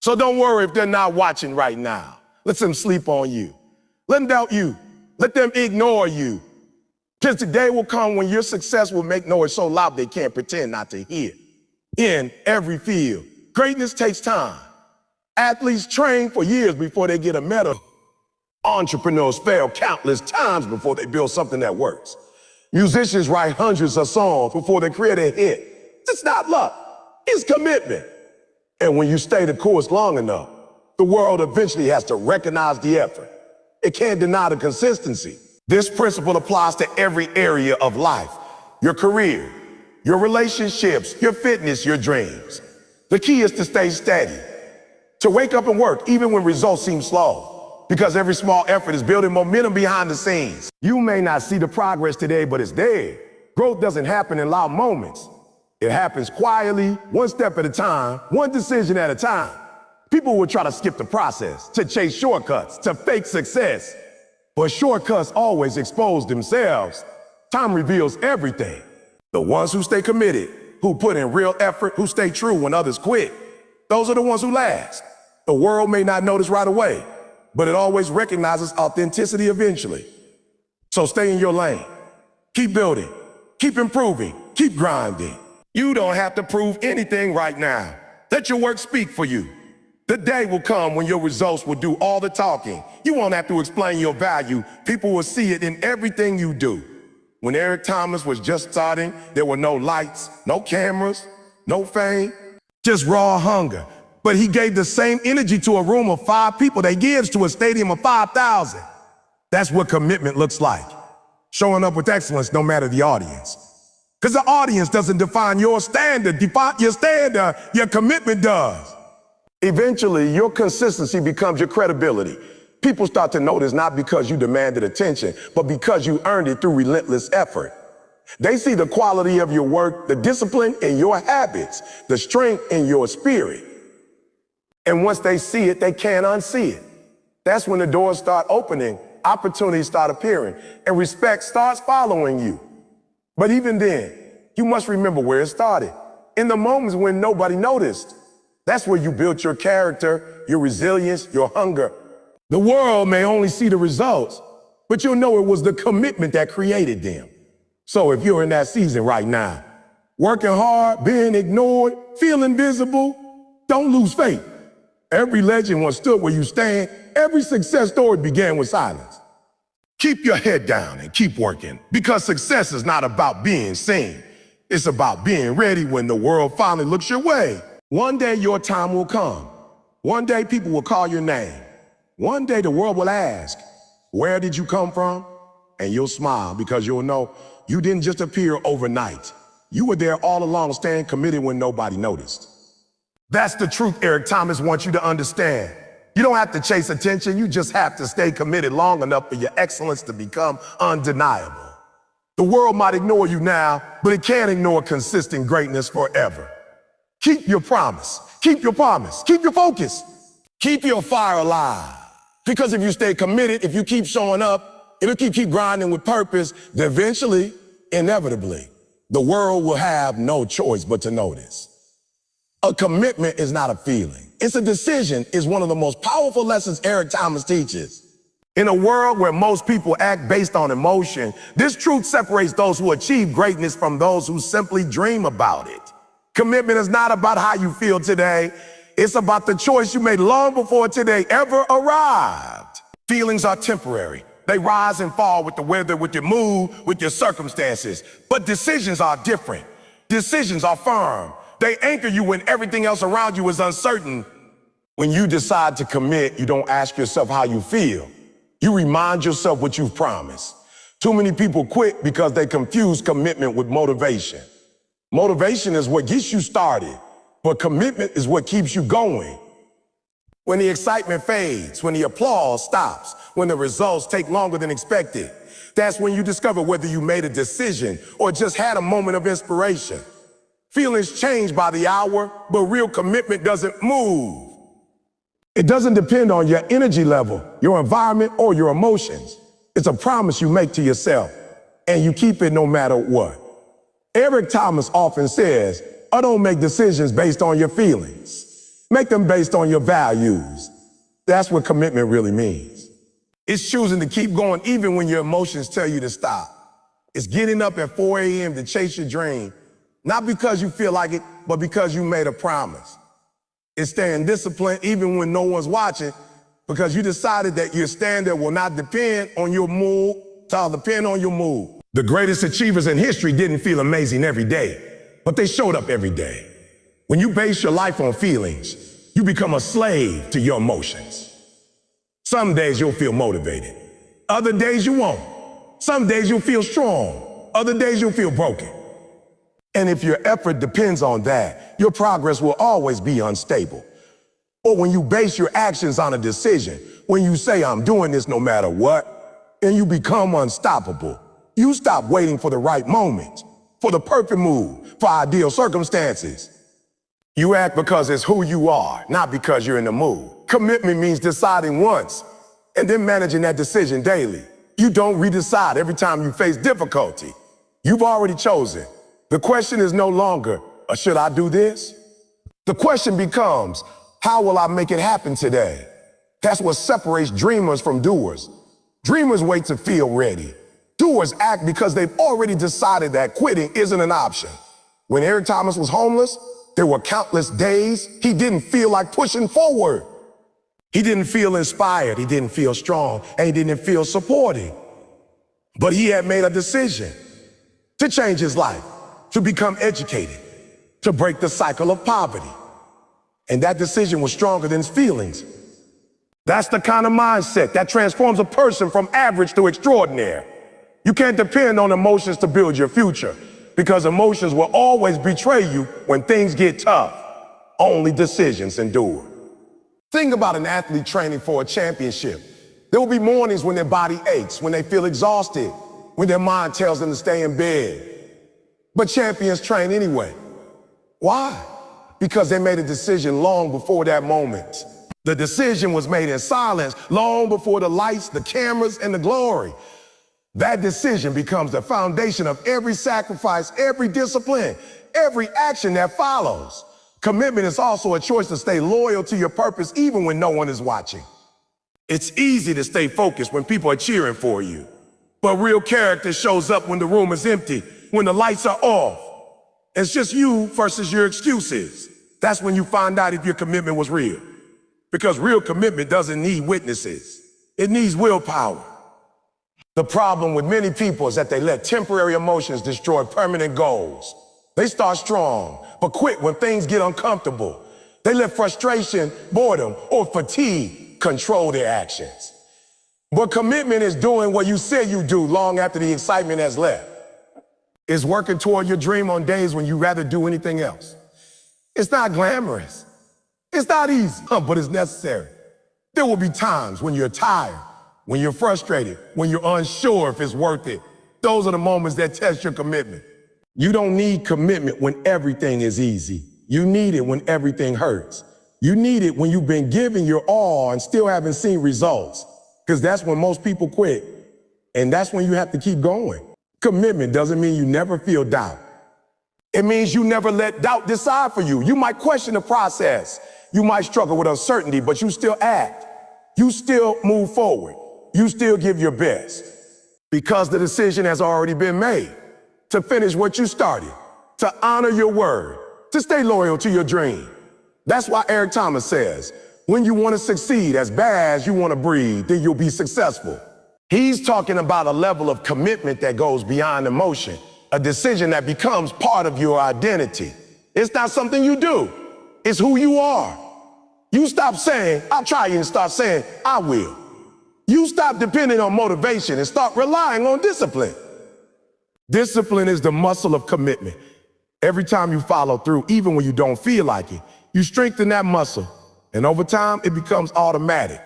So don't worry if they're not watching right now. Let them sleep on you. Let them doubt you. Let them ignore you. Because the day will come when your success will make noise so loud they can't pretend not to hear. In every field, greatness takes time. Athletes train for years before they get a medal. Entrepreneurs fail countless times before they build something that works. Musicians write hundreds of songs before they create a hit. It's not luck, it's commitment. And when you stay the course long enough, the world eventually has to recognize the effort. It can't deny the consistency. This principle applies to every area of life. Your career, your relationships, your fitness, your dreams. The key is to stay steady, to wake up and work even when results seem slow, because every small effort is building momentum behind the scenes. You may not see the progress today, but it's there. Growth doesn't happen in loud moments. It happens quietly, one step at a time, one decision at a time. People will try to skip the process, to chase shortcuts, to fake success. But shortcuts always expose themselves. Time reveals everything. The ones who stay committed, who put in real effort, who stay true when others quit, those are the ones who last. The world may not notice right away, but it always recognizes authenticity eventually. So stay in your lane. Keep building, keep improving, keep grinding. You don't have to prove anything right now. Let your work speak for you. The day will come when your results will do all the talking. You won't have to explain your value. People will see it in everything you do. When Eric Thomas was just starting, there were no lights, no cameras, no fame, just raw hunger. But he gave the same energy to a room of 5 people that he gives to a stadium of 5,000. That's what commitment looks like. Showing up with excellence no matter the audience. Because the audience doesn't define your standard. Define your standard, your commitment does. Eventually, your consistency becomes your credibility. People start to notice not because you demanded attention, but because you earned it through relentless effort. They see the quality of your work, the discipline in your habits, the strength in your spirit. And once they see it, they can't unsee it. That's when the doors start opening, opportunities start appearing, and respect starts following you. But even then, you must remember where it started. In the moments when nobody noticed. That's where you built your character, your resilience, your hunger. The world may only see the results, but you'll know it was the commitment that created them. So if you're in that season right now, working hard, being ignored, feeling invisible, don't lose faith. Every legend once stood where you stand. Every success story began with silence. Keep your head down and keep working, because success is not about being seen. It's about being ready when the world finally looks your way. One day your time will come. One day people will call your name. One day the world will ask, where did you come from? And you'll smile because you'll know you didn't just appear overnight. You were there all along, staying committed when nobody noticed. That's the truth Eric Thomas wants you to understand. You don't have to chase attention. You just have to stay committed long enough for your excellence to become undeniable. The world might ignore you now, but it can't ignore consistent greatness forever. Keep your promise. Keep your promise. Keep your focus. Keep your fire alive. Because if you stay committed, if you keep showing up, if you keep grinding with purpose, then eventually, inevitably, the world will have no choice but to notice. A commitment is not a feeling. It's a decision, is one of the most powerful lessons Eric Thomas teaches. In a world where most people act based on emotion, this truth separates those who achieve greatness from those who simply dream about it. Commitment is not about how you feel today. It's about the choice you made long before today ever arrived. Feelings are temporary. They rise and fall with the weather, with your mood, with your circumstances. But decisions are different. Decisions are firm. They anchor you when everything else around you is uncertain. When you decide to commit, you don't ask yourself how you feel. You remind yourself what you've promised. Too many people quit because they confuse commitment with motivation. Motivation is what gets you started, but commitment is what keeps you going. When the excitement fades, when the applause stops, when the results take longer than expected, that's when you discover whether you made a decision or just had a moment of inspiration. Feelings change by the hour, but real commitment doesn't move. It doesn't depend on your energy level, your environment, or your emotions. It's a promise you make to yourself, and you keep it no matter what. Eric Thomas often says, I don't make decisions based on your feelings. Make them based on your values. That's what commitment really means. It's choosing to keep going even when your emotions tell you to stop. It's getting up at 4 a.m. to chase your dream, not because you feel like it, but because you made a promise. It's staying disciplined even when no one's watching, because you decided that your standard will not depend on your mood, it'll depend on your mood. The greatest achievers in history didn't feel amazing every day, but they showed up every day. When you base your life on feelings, you become a slave to your emotions. Some days you'll feel motivated. Other days you won't. Some days you'll feel strong. Other days you'll feel broken. And if your effort depends on that, your progress will always be unstable. Or when you base your actions on a decision, when you say, I'm doing this no matter what, and you become unstoppable. You stop waiting for the right moment, for the perfect move, for ideal circumstances. You act because it's who you are, not because you're in the mood. Commitment means deciding once and then managing that decision daily. You don't redecide every time you face difficulty. You've already chosen. The question is no longer, should I do this? The question becomes, how will I make it happen today? That's what separates dreamers from doers. Dreamers wait to feel ready. Doers act because they've already decided that quitting isn't an option. When Eric Thomas was homeless, there were countless days he didn't feel like pushing forward. He didn't feel inspired, he didn't feel strong, and he didn't feel supported. But he had made a decision to change his life, to become educated, to break the cycle of poverty. And that decision was stronger than his feelings. That's the kind of mindset that transforms a person from average to extraordinary. You can't depend on emotions to build your future, because emotions will always betray you when things get tough. Only decisions endure. Think about an athlete training for a championship. There will be mornings when their body aches, when they feel exhausted, when their mind tells them to stay in bed. But champions train anyway. Why? Because they made a decision long before that moment. The decision was made in silence long before the lights, the cameras, and the glory. That decision becomes the foundation of every sacrifice, every discipline, every action that follows. Commitment is also a choice to stay loyal to your purpose even when no one is watching. It's easy to stay focused when people are cheering for you. But real character shows up when the room is empty, when the lights are off. It's just you versus your excuses. That's when you find out if your commitment was real. Because real commitment doesn't need witnesses. It needs willpower. The problem with many people is that they let temporary emotions destroy permanent goals. They start strong, but quit when things get uncomfortable. They let frustration, boredom, or fatigue control their actions. But commitment is doing what you said you do long after the excitement has left. It's working toward your dream on days when you'd rather do anything else. It's not glamorous. It's not easy, but it's necessary. There will be times when you're tired, when you're frustrated, when you're unsure if it's worth it. Those are the moments that test your commitment. You don't need commitment when everything is easy. You need it when everything hurts. You need it when you've been giving your all and still haven't seen results, because that's when most people quit. And that's when you have to keep going. Commitment doesn't mean you never feel doubt. It means you never let doubt decide for you. You might question the process. You might struggle with uncertainty, but you still act. You still move forward. You still give your best. Because the decision has already been made to finish what you started, to honor your word, to stay loyal to your dream. That's why Eric Thomas says, when you want to succeed as bad as you want to breathe, then you'll be successful. He's talking about a level of commitment that goes beyond emotion, a decision that becomes part of your identity. It's not something you do. It's who you are. You stop saying, I'll try you, and start saying, I will. You stop depending on motivation and start relying on discipline. Discipline is the muscle of commitment. Every time you follow through, even when you don't feel like it, you strengthen that muscle. And over time, it becomes automatic.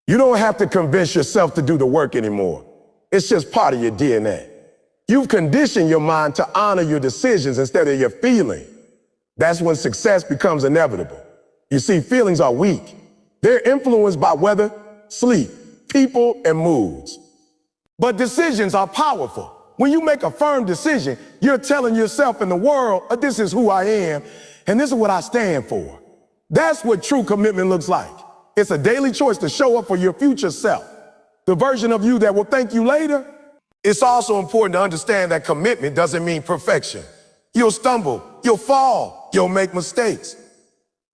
You don't have to convince yourself to do the work anymore. It's just part of your DNA. You've conditioned your mind to honor your decisions instead of your feeling. That's when success becomes inevitable. You see, feelings are weak. They're influenced by weather, sleep, people, and moods. But decisions are powerful. When you make a firm decision, you're telling yourself and the world, this is who I am, and this is what I stand for. That's what true commitment looks like. It's a daily choice to show up for your future self, the version of you that will thank you later. It's also important to understand that commitment doesn't mean perfection. You'll stumble, you'll fall, you'll make mistakes.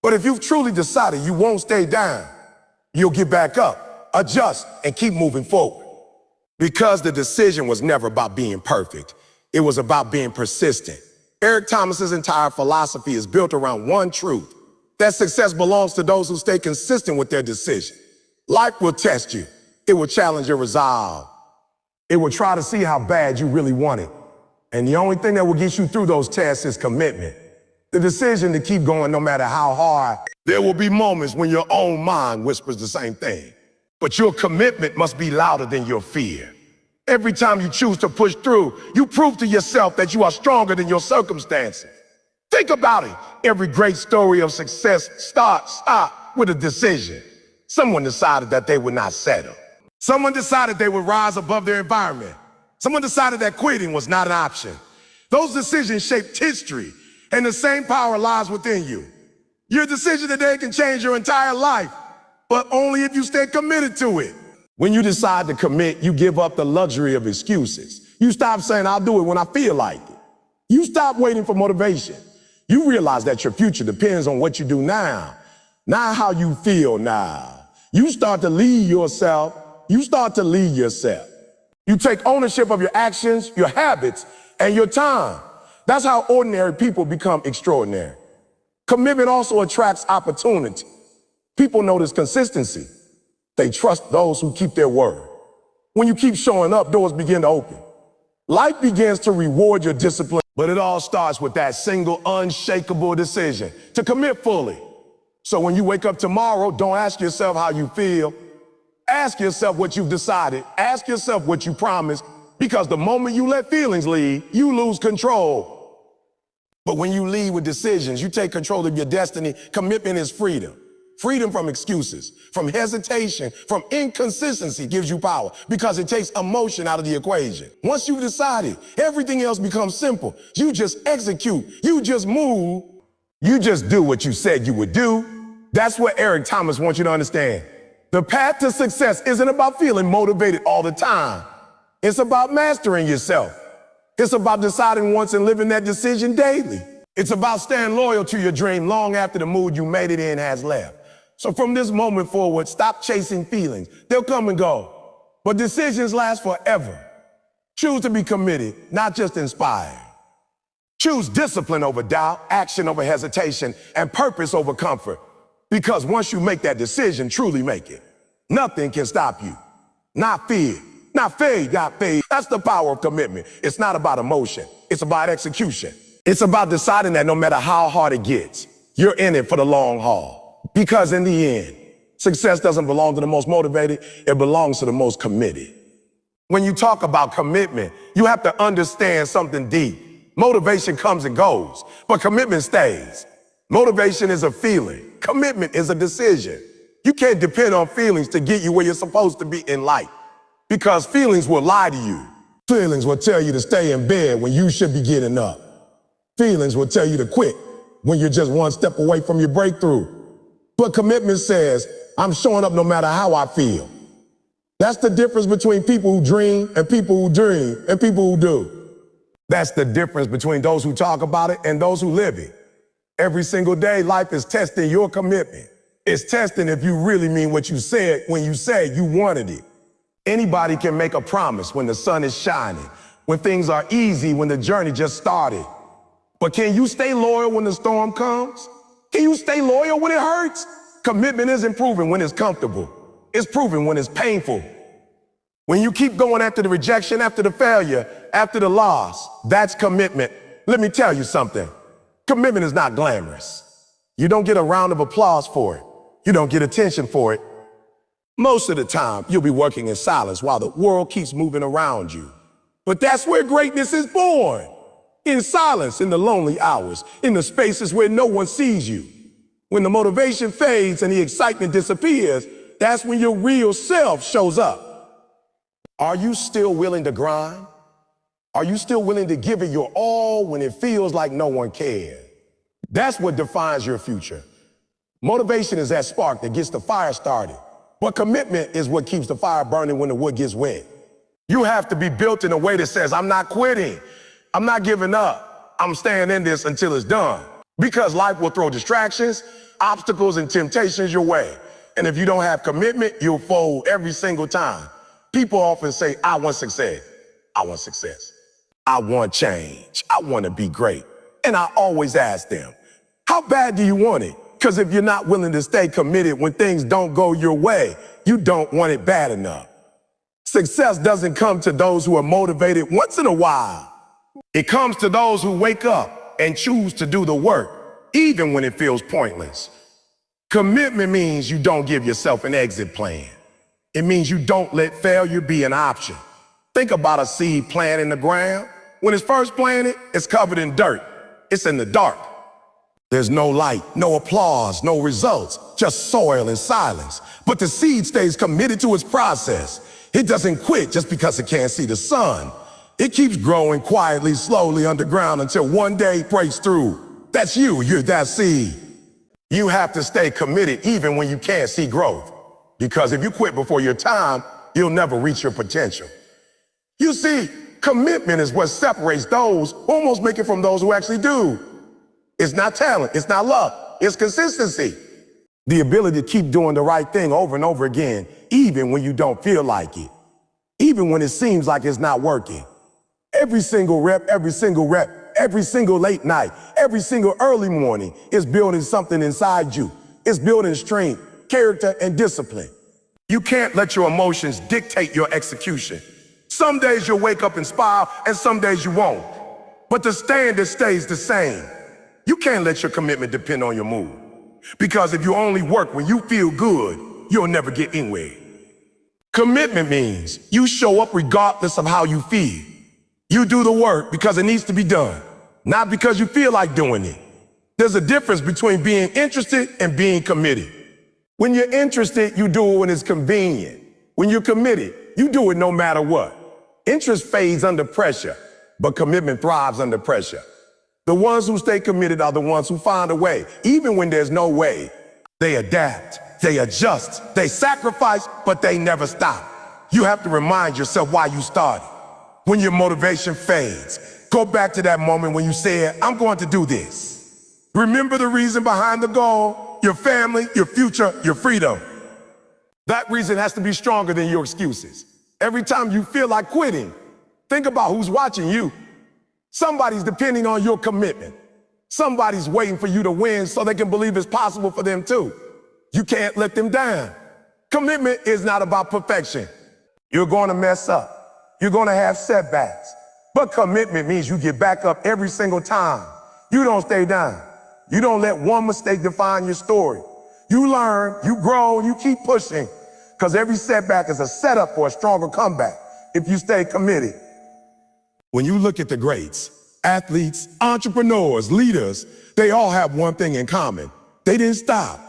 But if you've truly decided you won't stay down, you'll get back up, adjust, and keep moving forward. Because the decision was never about being perfect. It was about being persistent. Eric Thomas's entire philosophy is built around one truth, that success belongs to those who stay consistent with their decision. Life will test you. It will challenge your resolve. It will try to see how bad you really want it. And the only thing that will get you through those tests is commitment. The decision to keep going no matter how hard. There will be moments when your own mind whispers the same thing. But your commitment must be louder than your fear. Every time you choose to push through, you prove to yourself that you are stronger than your circumstances. Think about it. Every great story of success starts with a decision. Someone decided that they would not settle. Someone decided they would rise above their environment. Someone decided that quitting was not an option. Those decisions shaped history, and the same power lies within you. Your decision today can change your entire life, but only if you stay committed to it. When you decide to commit, you give up the luxury of excuses. You stop saying, I'll do it when I feel like it. You stop waiting for motivation. You realize that your future depends on what you do now, not how you feel now. You start to lead yourself. You start to lead yourself. You take ownership of your actions, your habits, and your time. That's how ordinary people become extraordinary. Commitment also attracts opportunity. People notice consistency. They trust those who keep their word. When you keep showing up, doors begin to open. Life begins to reward your discipline, but it all starts with that single unshakable decision to commit fully. So when you wake up tomorrow, don't ask yourself how you feel. Ask yourself what you've decided. Ask yourself what you promised, because the moment you let feelings lead, you lose control. But when you lead with decisions, you take control of your destiny. Commitment is freedom. Freedom from excuses, from hesitation, from inconsistency gives you power because it takes emotion out of the equation. Once you've decided, everything else becomes simple. You just execute. You just move. You just do what you said you would do. That's what Eric Thomas wants you to understand. The path to success isn't about feeling motivated all the time. It's about mastering yourself. It's about deciding once and living that decision daily. It's about staying loyal to your dream long after the mood you made it in has left. So from this moment forward, stop chasing feelings. They'll come and go, but decisions last forever. Choose to be committed, not just inspired. Choose discipline over doubt, action over hesitation, and purpose over comfort. Because once you make that decision, truly make it, nothing can stop you. Not fear, not faith, not faith. That's the power of commitment. It's not about emotion. It's about execution. It's about deciding that no matter how hard it gets, you're in it for the long haul. Because in the end, success doesn't belong to the most motivated, it belongs to the most committed. When you talk about commitment, you have to understand something deep. Motivation comes and goes, but commitment stays. Motivation is a feeling. Commitment is a decision. You can't depend on feelings to get you where you're supposed to be in life, because feelings will lie to you. Feelings will tell you to stay in bed when you should be getting up. Feelings will tell you to quit when you're just one step away from your breakthrough. But commitment says, I'm showing up no matter how I feel. That's the difference between people who dream and people who dream and people who do. That's the difference between those who talk about it and those who live it. Every single day, life is testing your commitment. It's testing if you really mean what you said when you said you wanted it. Anybody can make a promise when the sun is shining, when things are easy, when the journey just started. But can you stay loyal when the storm comes? Can you stay loyal when it hurts? Commitment isn't proven when it's comfortable. It's proven when it's painful. When you keep going after the rejection, after the failure, after the loss, that's commitment. Let me tell you something. Commitment is not glamorous. You don't get a round of applause for it. You don't get attention for it. Most of the time, you'll be working in silence while the world keeps moving around you. But that's where greatness is born. In silence, in the lonely hours, in the spaces where no one sees you. When the motivation fades and the excitement disappears, that's when your real self shows up. Are you still willing to grind? Are you still willing to give it your all when it feels like no one cares? That's what defines your future. Motivation is that spark that gets the fire started, but commitment is what keeps the fire burning when the wood gets wet. You have to be built in a way that says, I'm not quitting. I'm not giving up. I'm staying in this until it's done. Because life will throw distractions, obstacles, and temptations your way. And if you don't have commitment, you'll fold every single time. People often say, I want success. I want success. I want change. I want to be great. And I always ask them, how bad do you want it? Because if you're not willing to stay committed when things don't go your way, you don't want it bad enough. Success doesn't come to those who are motivated once in a while. It comes to those who wake up and choose to do the work, even when it feels pointless. Commitment means you don't give yourself an exit plan. It means you don't let failure be an option. Think about a seed planted in the ground. When it's first planted, it's covered in dirt. It's in the dark. There's no light, no applause, no results, just soil and silence. But the seed stays committed to its process. It doesn't quit just because it can't see the sun. It keeps growing quietly, slowly underground until one day it breaks through. That's you, you're that seed. You have to stay committed even when you can't see growth. Because if you quit before your time, you'll never reach your potential. You see, commitment is what separates those who almost make it from those who actually do. It's not talent, it's not luck, it's consistency. The ability to keep doing the right thing over and over again, even when you don't feel like it. Even when it seems like it's not working. Every single rep, every single late night, every single early morning is building something inside you. It's building strength, character, and discipline. You can't let your emotions dictate your execution. Some days you'll wake up inspired, and some days you won't. But the standard stays the same. You can't let your commitment depend on your mood. Because if you only work when you feel good, you'll never get anywhere. Commitment means you show up regardless of how you feel. You do the work because it needs to be done, not because you feel like doing it. There's a difference between being interested and being committed. When you're interested, you do it when it's convenient. When you're committed, you do it no matter what. Interest fades under pressure, but commitment thrives under pressure. The ones who stay committed are the ones who find a way, even when there's no way. They adapt, they adjust, they sacrifice, but they never stop. You have to remind yourself why you started. When your motivation fades, go back to that moment when you said, I'm going to do this. Remember the reason behind the goal, your family, your future, your freedom. That reason has to be stronger than your excuses. Every time you feel like quitting, think about who's watching you. Somebody's depending on your commitment. Somebody's waiting for you to win so they can believe it's possible for them too. You can't let them down. Commitment is not about perfection. You're going to mess up. You're going to have setbacks. But commitment means you get back up every single time. You don't stay down. You don't let one mistake define your story. You learn, you grow, you keep pushing, because every setback is a setup for a stronger comeback if you stay committed. When you look at the greats, athletes, entrepreneurs, leaders, they all have one thing in common. They didn't stop.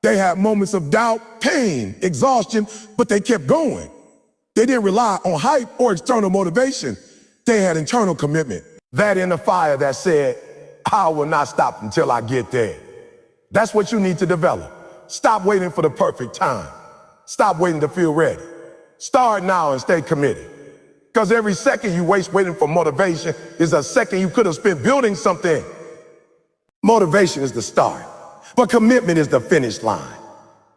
They had moments of doubt, pain, exhaustion, but they kept going. They didn't rely on hype or external motivation. They had internal commitment. That inner fire that said, I will not stop until I get there. That's what you need to develop. Stop waiting for the perfect time. Stop waiting to feel ready. Start now and stay committed. Because every second you waste waiting for motivation is a second you could have spent building something. Motivation is the start, but commitment is the finish line.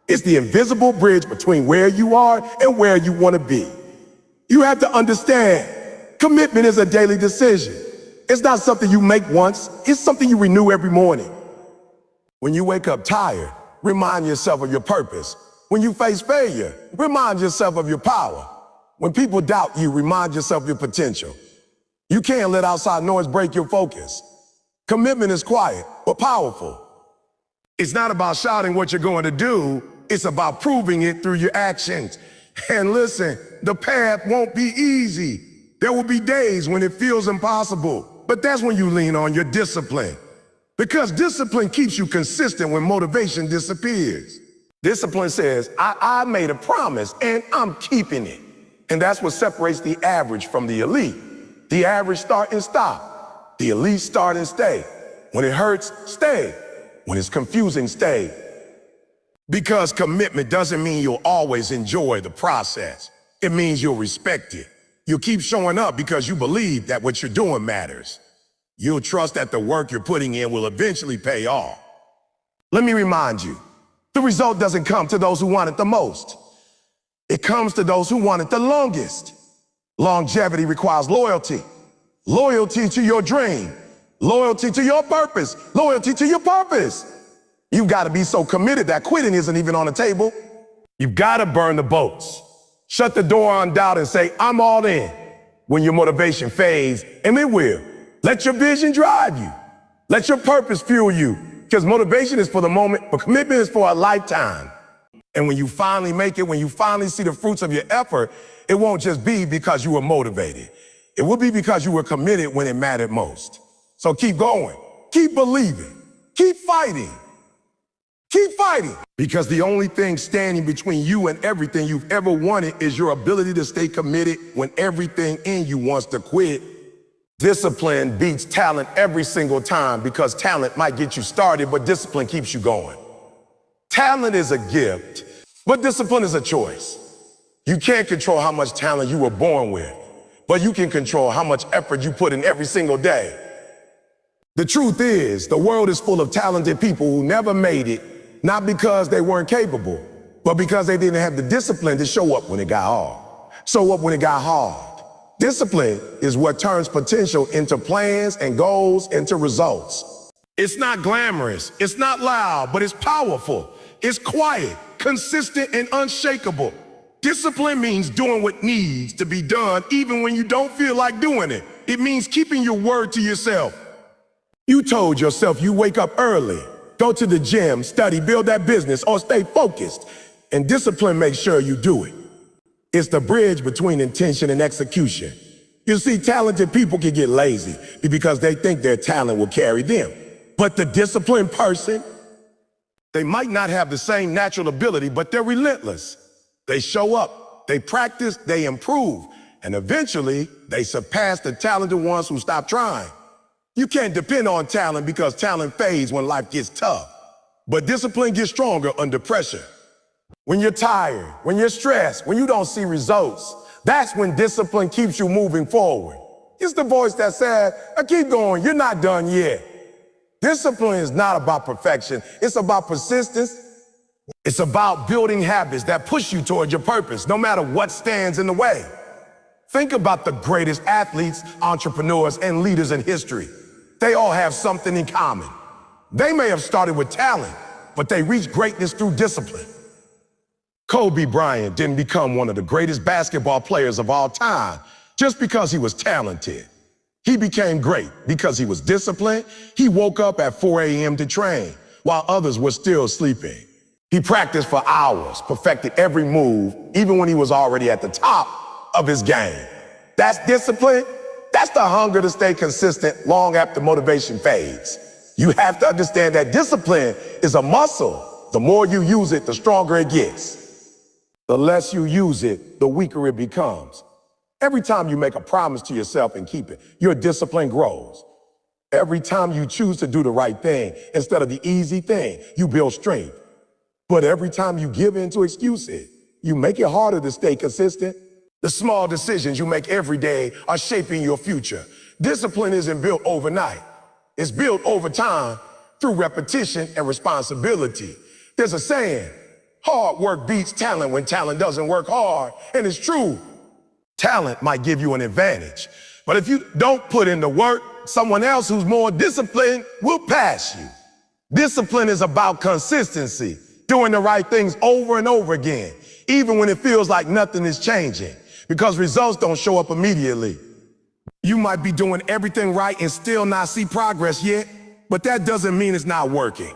It's the invisible bridge between where you are and where you want to be. You have to understand, commitment is a daily decision. It's not something you make once, it's something you renew every morning. When you wake up tired, remind yourself of your purpose. When you face failure, remind yourself of your power. When people doubt you, remind yourself of your potential. You can't let outside noise break your focus. Commitment is quiet, but powerful. It's not about shouting what you're going to do, it's about proving it through your actions. And listen, the path won't be easy. There will be days when it feels impossible. But that's when you lean on your discipline. Because discipline keeps you consistent when motivation disappears. Discipline says, I made a promise and I'm keeping it. And that's what separates the average from the elite. The average start and stop. The elite start and stay. When it hurts, stay. When it's confusing, stay. Because commitment doesn't mean you'll always enjoy the process. It means you'll respect it. You'll keep showing up because you believe that what you're doing matters. You'll trust that the work you're putting in will eventually pay off. Let me remind you, the result doesn't come to those who want it the most. It comes to those who want it the longest. Longevity requires loyalty. Loyalty to your dream. Loyalty to your purpose. Loyalty to your purpose. You've got to be so committed that quitting isn't even on the table. You've got to burn the boats. Shut the door on doubt and say, I'm all in. When your motivation fades, and it will. Let your vision drive you. Let your purpose fuel you. Because motivation is for the moment, but commitment is for a lifetime. And when you finally make it, when you finally see the fruits of your effort, it won't just be because you were motivated. It will be because you were committed when it mattered most. So keep going. Keep believing. Keep fighting. Keep fighting. Because the only thing standing between you and everything you've ever wanted is your ability to stay committed when everything in you wants to quit. Discipline beats talent every single time because talent might get you started, but discipline keeps you going. Talent is a gift, but discipline is a choice. You can't control how much talent you were born with, but you can control how much effort you put in every single day. The truth is, the world is full of talented people who never made it, not because they weren't capable, but because they didn't have the discipline to show up when it got hard. Show up when it got hard. Discipline is what turns potential into plans and goals into results. It's not glamorous, it's not loud, but it's powerful. It's quiet, consistent, and unshakable. Discipline means doing what needs to be done even when you don't feel like doing it. It means keeping your word to yourself. You told yourself you wake up early. go to the gym, study, build that business, or stay focused. And discipline makes sure you do it. It's the bridge between intention and execution. You see, talented people can get lazy because they think their talent will carry them. But the disciplined person, they might not have the same natural ability, but they're relentless. They show up, they practice, they improve, and eventually they surpass the talented ones who stop trying. You can't depend on talent because talent fades when life gets tough. But discipline gets stronger under pressure. When you're tired, when you're stressed, when you don't see results, that's when discipline keeps you moving forward. It's the voice that says, keep going, you're not done yet. Discipline is not about perfection. It's about persistence. It's about building habits that push you toward your purpose, no matter what stands in the way. Think about the greatest athletes, entrepreneurs, and leaders in history. They all have something in common. They may have started with talent, but they reached greatness through discipline. Kobe Bryant didn't become one of the greatest basketball players of all time just because he was talented. He became great because he was disciplined. He woke up at 4 a.m. to train while others were still sleeping. He practiced for hours, perfected every move, even when he was already at the top of his game. That's discipline. That's the hunger to stay consistent long after motivation fades. You have to understand that discipline is a muscle. The more you use it, the stronger it gets. The less you use it, the weaker it becomes. Every time you make a promise to yourself and keep it, your discipline grows. Every time you choose to do the right thing instead of the easy thing, you build strength. But every time you give in to excuses, you make it harder to stay consistent. The small decisions you make every day are shaping your future. Discipline isn't built overnight. It's built over time through repetition and responsibility. There's a saying, hard work beats talent when talent doesn't work hard. And it's true. Talent might give you an advantage, but if you don't put in the work, someone else who's more disciplined will pass you. Discipline is about consistency, doing the right things over and over again, even when it feels like nothing is changing, because results don't show up immediately. You might be doing everything right and still not see progress yet, but that doesn't mean it's not working.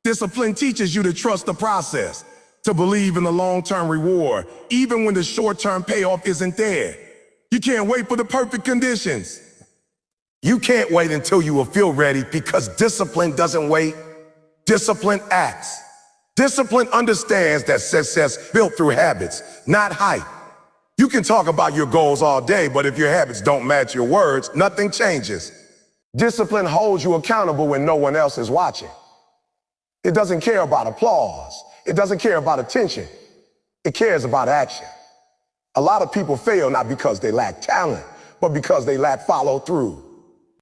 Discipline teaches you to trust the process, to believe in the long-term reward, even when the short-term payoff isn't there. You can't wait for the perfect conditions. You can't wait until you will feel ready because discipline doesn't wait. Discipline acts. Discipline understands that success is built through habits, not hype. You can talk about your goals all day, but if your habits don't match your words, nothing changes. Discipline holds you accountable when no one else is watching. It doesn't care about applause. It doesn't care about attention. It cares about action. A lot of people fail not because they lack talent, but because they lack follow through.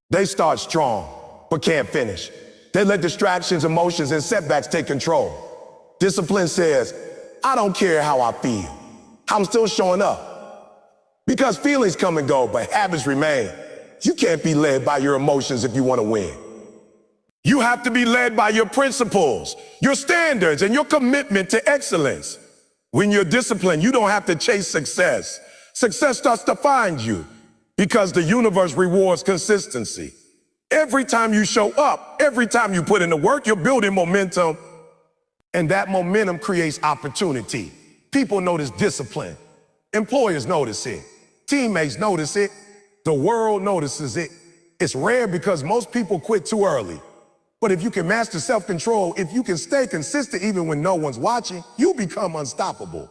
They start strong, but can't finish. They let distractions, emotions, and setbacks take control. Discipline says, I don't care how I feel. I'm still showing up. Because feelings come and go, but habits remain. You can't be led by your emotions if you want to win. You have to be led by your principles, your standards, and your commitment to excellence. When you're disciplined, you don't have to chase success. Success starts to find you because the universe rewards consistency. Every time you show up, every time you put in the work, you're building momentum, and that momentum creates opportunity. People notice discipline. Employers notice it. Teammates notice it. The world notices it. It's rare because most people quit too early. But if you can master self-control, if you can stay consistent even when no one's watching, you become unstoppable.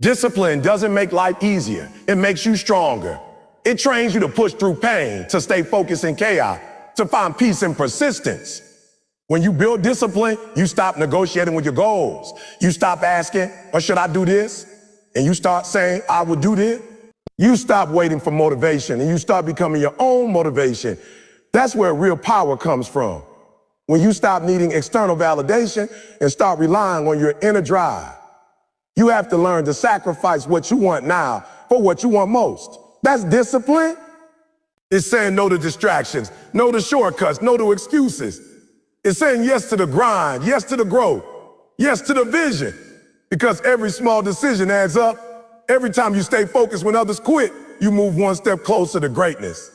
Discipline doesn't make life easier. It makes you stronger. It trains you to push through pain, to stay focused in chaos, to find peace in persistence. When you build discipline, you stop negotiating with your goals. You stop asking, or should I do this? And you start saying, I will do this. You stop waiting for motivation and you start becoming your own motivation. That's where real power comes from. When you stop needing external validation and start relying on your inner drive. You have to learn to sacrifice what you want now for what you want most. That's discipline. It's saying no to distractions, no to shortcuts, no to excuses. It's saying yes to the grind, yes to the growth, yes to the vision. Because every small decision adds up. Every time you stay focused when others quit, you move one step closer to greatness.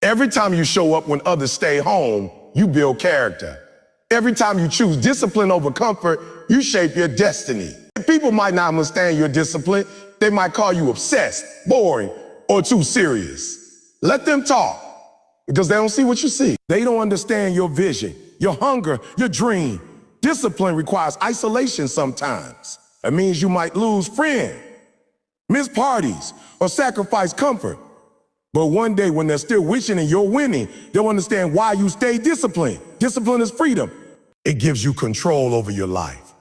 Every time you show up when others stay home, you build character. Every time you choose discipline over comfort, you shape your destiny. People might not understand your discipline. They might call you obsessed, boring, or too serious. Let them talk, because they don't see what you see. They don't understand your vision, your hunger, your dream. Discipline requires isolation sometimes. It means you might lose friends, miss parties, or sacrifice comfort. But one day when they're still wishing and you're winning, they'll understand why you stay disciplined. Discipline is freedom. It gives you control over your life.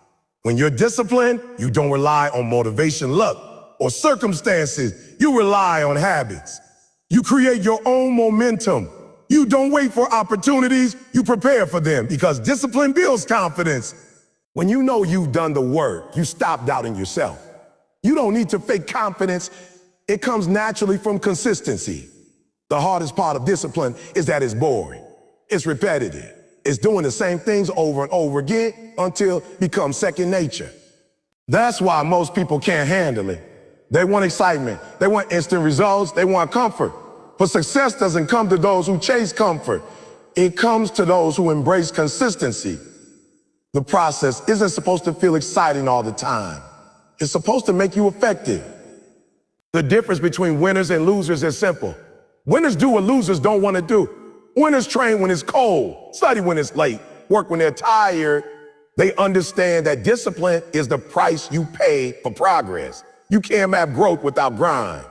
When you're disciplined, you don't rely on motivation, luck, or circumstances. You rely on habits. You create your own momentum. You don't wait for opportunities, you prepare for them, because discipline builds confidence. When you know you've done the work, you stop doubting yourself. You don't need to fake confidence. It comes naturally from consistency. The hardest part of discipline is that it's boring. It's repetitive. It's doing the same things over and over again until it becomes second nature. That's why most people can't handle it. They want excitement. They want instant results. They want comfort. But success doesn't come to those who chase comfort. It comes to those who embrace consistency. The process isn't supposed to feel exciting all the time. It's supposed to make you effective. The difference between winners and losers is simple. Winners do what losers don't want to do. Winners train when it's cold, study when it's late, work when they're tired. They understand that discipline is the price you pay for progress. You can't have growth without grind.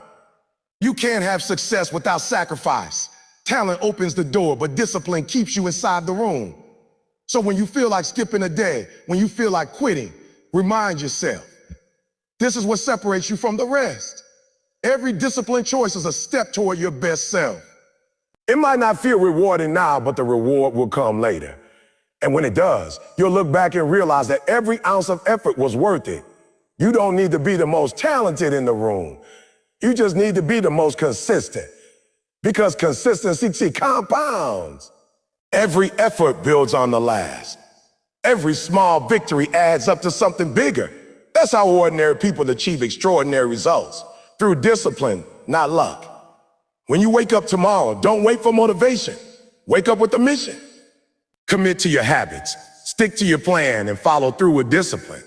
You can't have success without sacrifice. Talent opens the door, but discipline keeps you inside the room. So when you feel like skipping a day, when you feel like quitting, remind yourself, this is what separates you from the rest. Every disciplined choice is a step toward your best self. It might not feel rewarding now, but the reward will come later. And when it does, you'll look back and realize that every ounce of effort was worth it. You don't need to be the most talented in the room. You just need to be the most consistent. Because consistency compounds. Every effort builds on the last. Every small victory adds up to something bigger. That's how ordinary people achieve extraordinary results. Through discipline, not luck. When you wake up tomorrow, don't wait for motivation. Wake up with a mission. Commit to your habits, stick to your plan, and follow through with discipline.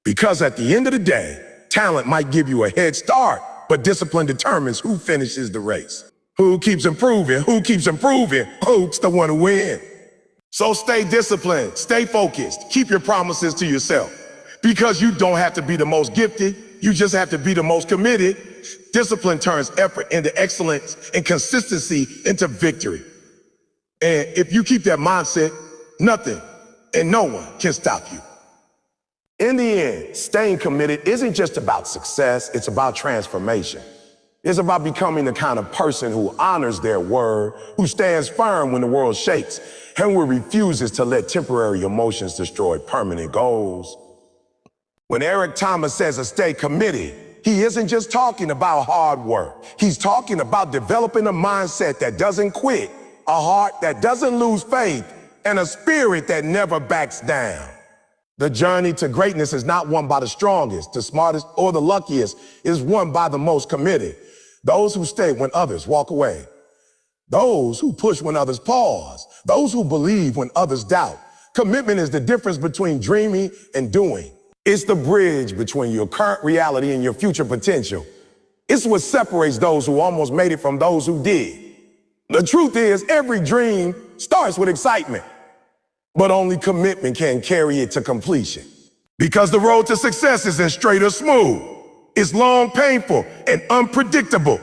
Because at the end of the day, talent might give you a head start, but discipline determines who finishes the race. Who keeps improving, who's the one who wins. So stay disciplined, stay focused, keep your promises to yourself. Because you don't have to be the most gifted, you just have to be the most committed. Discipline turns effort into excellence and consistency into victory. And if you keep that mindset, nothing and no one can stop you. In the end, staying committed isn't just about success, it's about transformation. It's about becoming the kind of person who honors their word, who stands firm when the world shakes, and who refuses to let temporary emotions destroy permanent goals. When Eric Thomas says to stay committed, he isn't just talking about hard work. He's talking about developing a mindset that doesn't quit, a heart that doesn't lose faith, and a spirit that never backs down. The journey to greatness is not won by the strongest, the smartest, or the luckiest. It is won by the most committed. Those who stay when others walk away. Those who push when others pause. Those who believe when others doubt. Commitment is the difference between dreaming and doing. It's the bridge between your current reality and your future potential. It's what separates those who almost made it from those who did. The truth is, every dream starts with excitement, but only commitment can carry it to completion. Because the road to success isn't straight or smooth. It's long, painful, and unpredictable.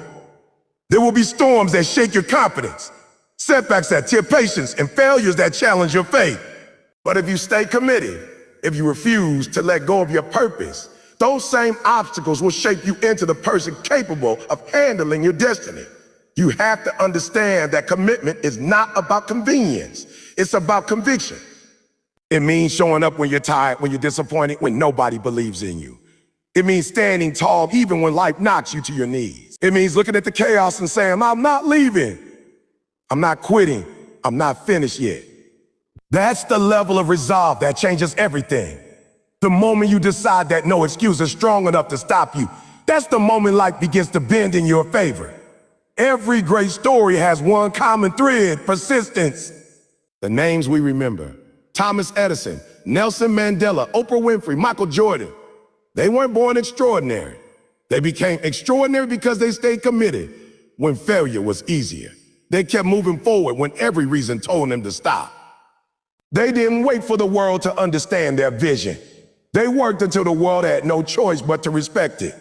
There will be storms that shake your confidence, setbacks that tear patience, and failures that challenge your faith. But if you stay committed, if you refuse to let go of your purpose, those same obstacles will shape you into the person capable of handling your destiny. You have to understand that commitment is not about convenience. It's about conviction. It means showing up when you're tired, when you're disappointed, when nobody believes in you. It means standing tall even when life knocks you to your knees. It means looking at the chaos and saying, I'm not leaving. I'm not quitting. I'm not finished yet. That's the level of resolve that changes everything. The moment you decide that no excuse is strong enough to stop you, that's the moment life begins to bend in your favor. Every great story has one common thread: persistence. The names we remember: Thomas Edison, Nelson Mandela, Oprah Winfrey, Michael Jordan. They weren't born extraordinary. They became extraordinary because they stayed committed when failure was easier. They kept moving forward when every reason told them to stop. They didn't wait for the world to understand their vision. They worked until the world had no choice but to respect it.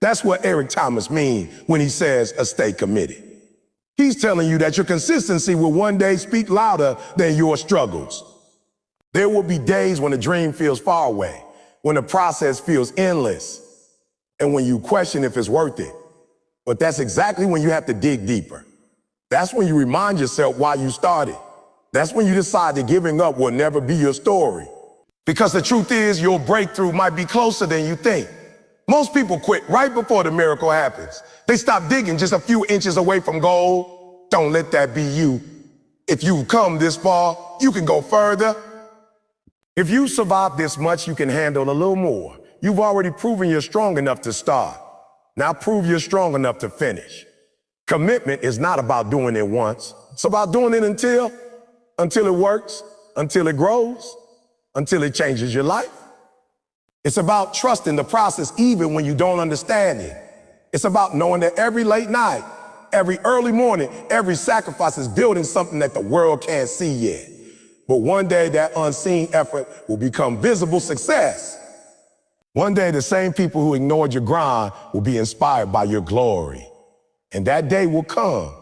That's what Eric Thomas means when he says, stay committed. He's telling you that your consistency will one day speak louder than your struggles. There will be days when the dream feels far away, when the process feels endless, and when you question if it's worth it. But that's exactly when you have to dig deeper. That's when you remind yourself why you started. That's when you decide that giving up will never be your story. Because the truth is, your breakthrough might be closer than you think. Most people quit right before the miracle happens. They stop digging just a few inches away from goal. Don't let that be you. If you've come this far, you can go further. If you survive this much, you can handle a little more. You've already proven you're strong enough to start. Now prove you're strong enough to finish. Commitment is not about doing it once. It's about doing it until it works, until it grows, until it changes your life. It's about trusting the process even when you don't understand it. It's about knowing that every late night, every early morning, every sacrifice is building something that the world can't see yet. But one day that unseen effort will become visible success. One day the same people who ignored your grind will be inspired by your glory. And that day will come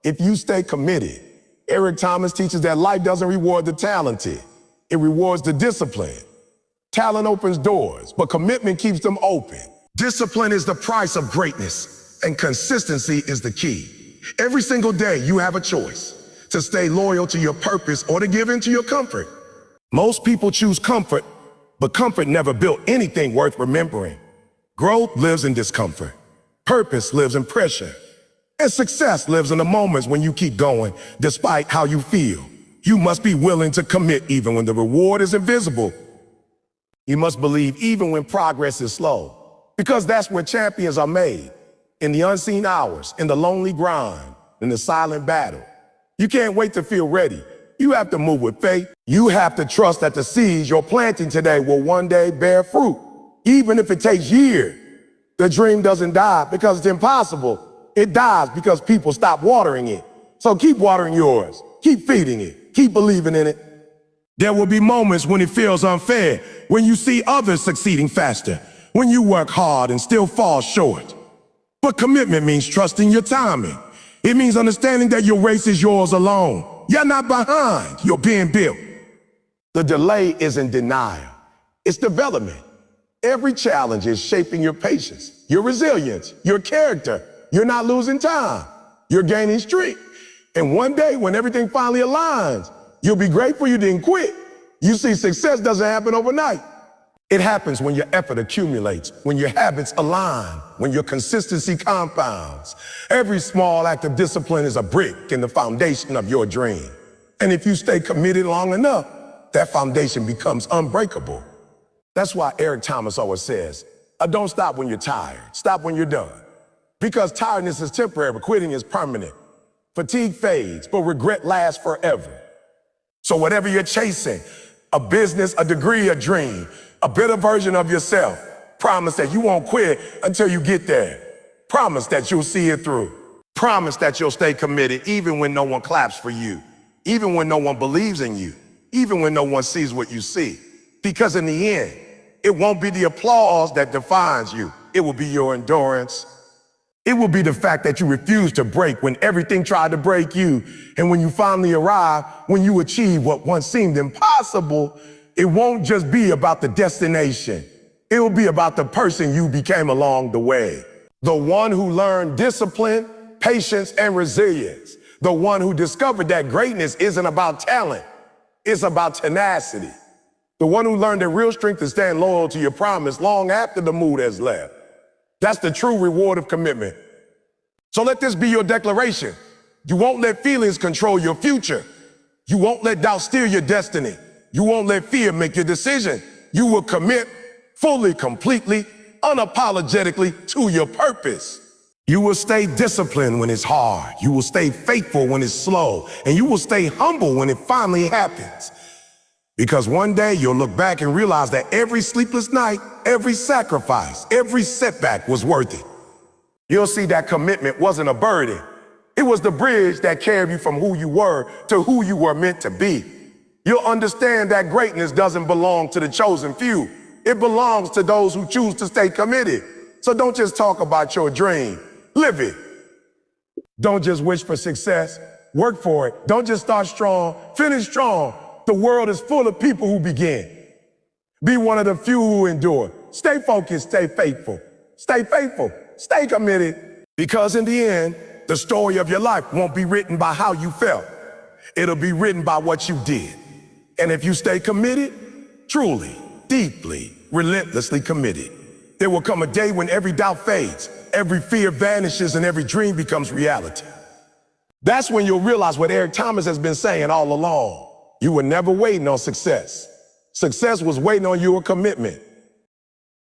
if you stay committed. Eric Thomas teaches that life doesn't reward the talented. It rewards the disciplined. Talent opens doors, but commitment keeps them open. Discipline is the price of greatness, and consistency is the key. Every single day you have a choice to stay loyal to your purpose or to give in to your comfort. Most people choose comfort, but comfort never built anything worth remembering. Growth lives in discomfort. Purpose lives in pressure. And success lives in the moments when you keep going, despite how you feel. You must be willing to commit even when the reward is invisible. You must believe even when progress is slow, because that's where champions are made, in the unseen hours, in the lonely grind, in the silent battle. You can't wait to feel ready. You have to move with faith. You have to trust that the seeds you're planting today will one day bear fruit, even if it takes years. The dream doesn't die because it's impossible. It dies because people stop watering it. So keep watering yours. Keep feeding it. Keep believing in it. There will be moments when it feels unfair, when you see others succeeding faster, when you work hard and still fall short. But commitment means trusting your timing. It means understanding that your race is yours alone. You're not behind. You're being built. The delay isn't denial. It's development. Every challenge is shaping your patience, your resilience, your character. You're not losing time. You're gaining strength. And one day when everything finally aligns, you'll be grateful you didn't quit. You see, success doesn't happen overnight. It happens when your effort accumulates, when your habits align, when your consistency compounds. Every small act of discipline is a brick in the foundation of your dream. And if you stay committed long enough, that foundation becomes unbreakable. That's why Eric Thomas always says, don't stop when you're tired. Stop when you're done. Because tiredness is temporary, but quitting is permanent. Fatigue fades, but regret lasts forever. So whatever you're chasing, a business, a degree, a dream, a better version of yourself, promise that you won't quit until you get there. Promise that you'll see it through. Promise that you'll stay committed even when no one claps for you, even when no one believes in you, even when no one sees what you see. Because in the end, it won't be the applause that defines you. It will be your endurance. It will be the fact that you refuse to break when everything tried to break you. And when you finally arrive, when you achieve what once seemed impossible, it won't just be about the destination. It will be about the person you became along the way. The one who learned discipline, patience, and resilience. The one who discovered that greatness isn't about talent. It's about tenacity. The one who learned that real strength is staying loyal to your promise long after the mood has left. That's the true reward of commitment. So let this be your declaration. You won't let feelings control your future. You won't let doubt steer your destiny. You won't let fear make your decision. You will commit fully, completely, unapologetically to your purpose. You will stay disciplined when it's hard. You will stay faithful when it's slow. And you will stay humble when it finally happens. Because one day you'll look back and realize that every sleepless night, every sacrifice, every setback was worth it. You'll see that commitment wasn't a burden. It was the bridge that carried you from who you were to who you were meant to be. You'll understand that greatness doesn't belong to the chosen few. It belongs to those who choose to stay committed. So don't just talk about your dream, live it. Don't just wish for success, work for it. Don't just start strong, finish strong. The world is full of people who begin. Be one of the few who endure. Stay focused, stay faithful. Stay faithful, stay committed. Because in the end, the story of your life won't be written by how you felt. It'll be written by what you did. And if you stay committed, truly, deeply, relentlessly committed, there will come a day when every doubt fades, every fear vanishes, and every dream becomes reality. That's when you'll realize what Eric Thomas has been saying all along. You were never waiting on success. Success was waiting on your commitment.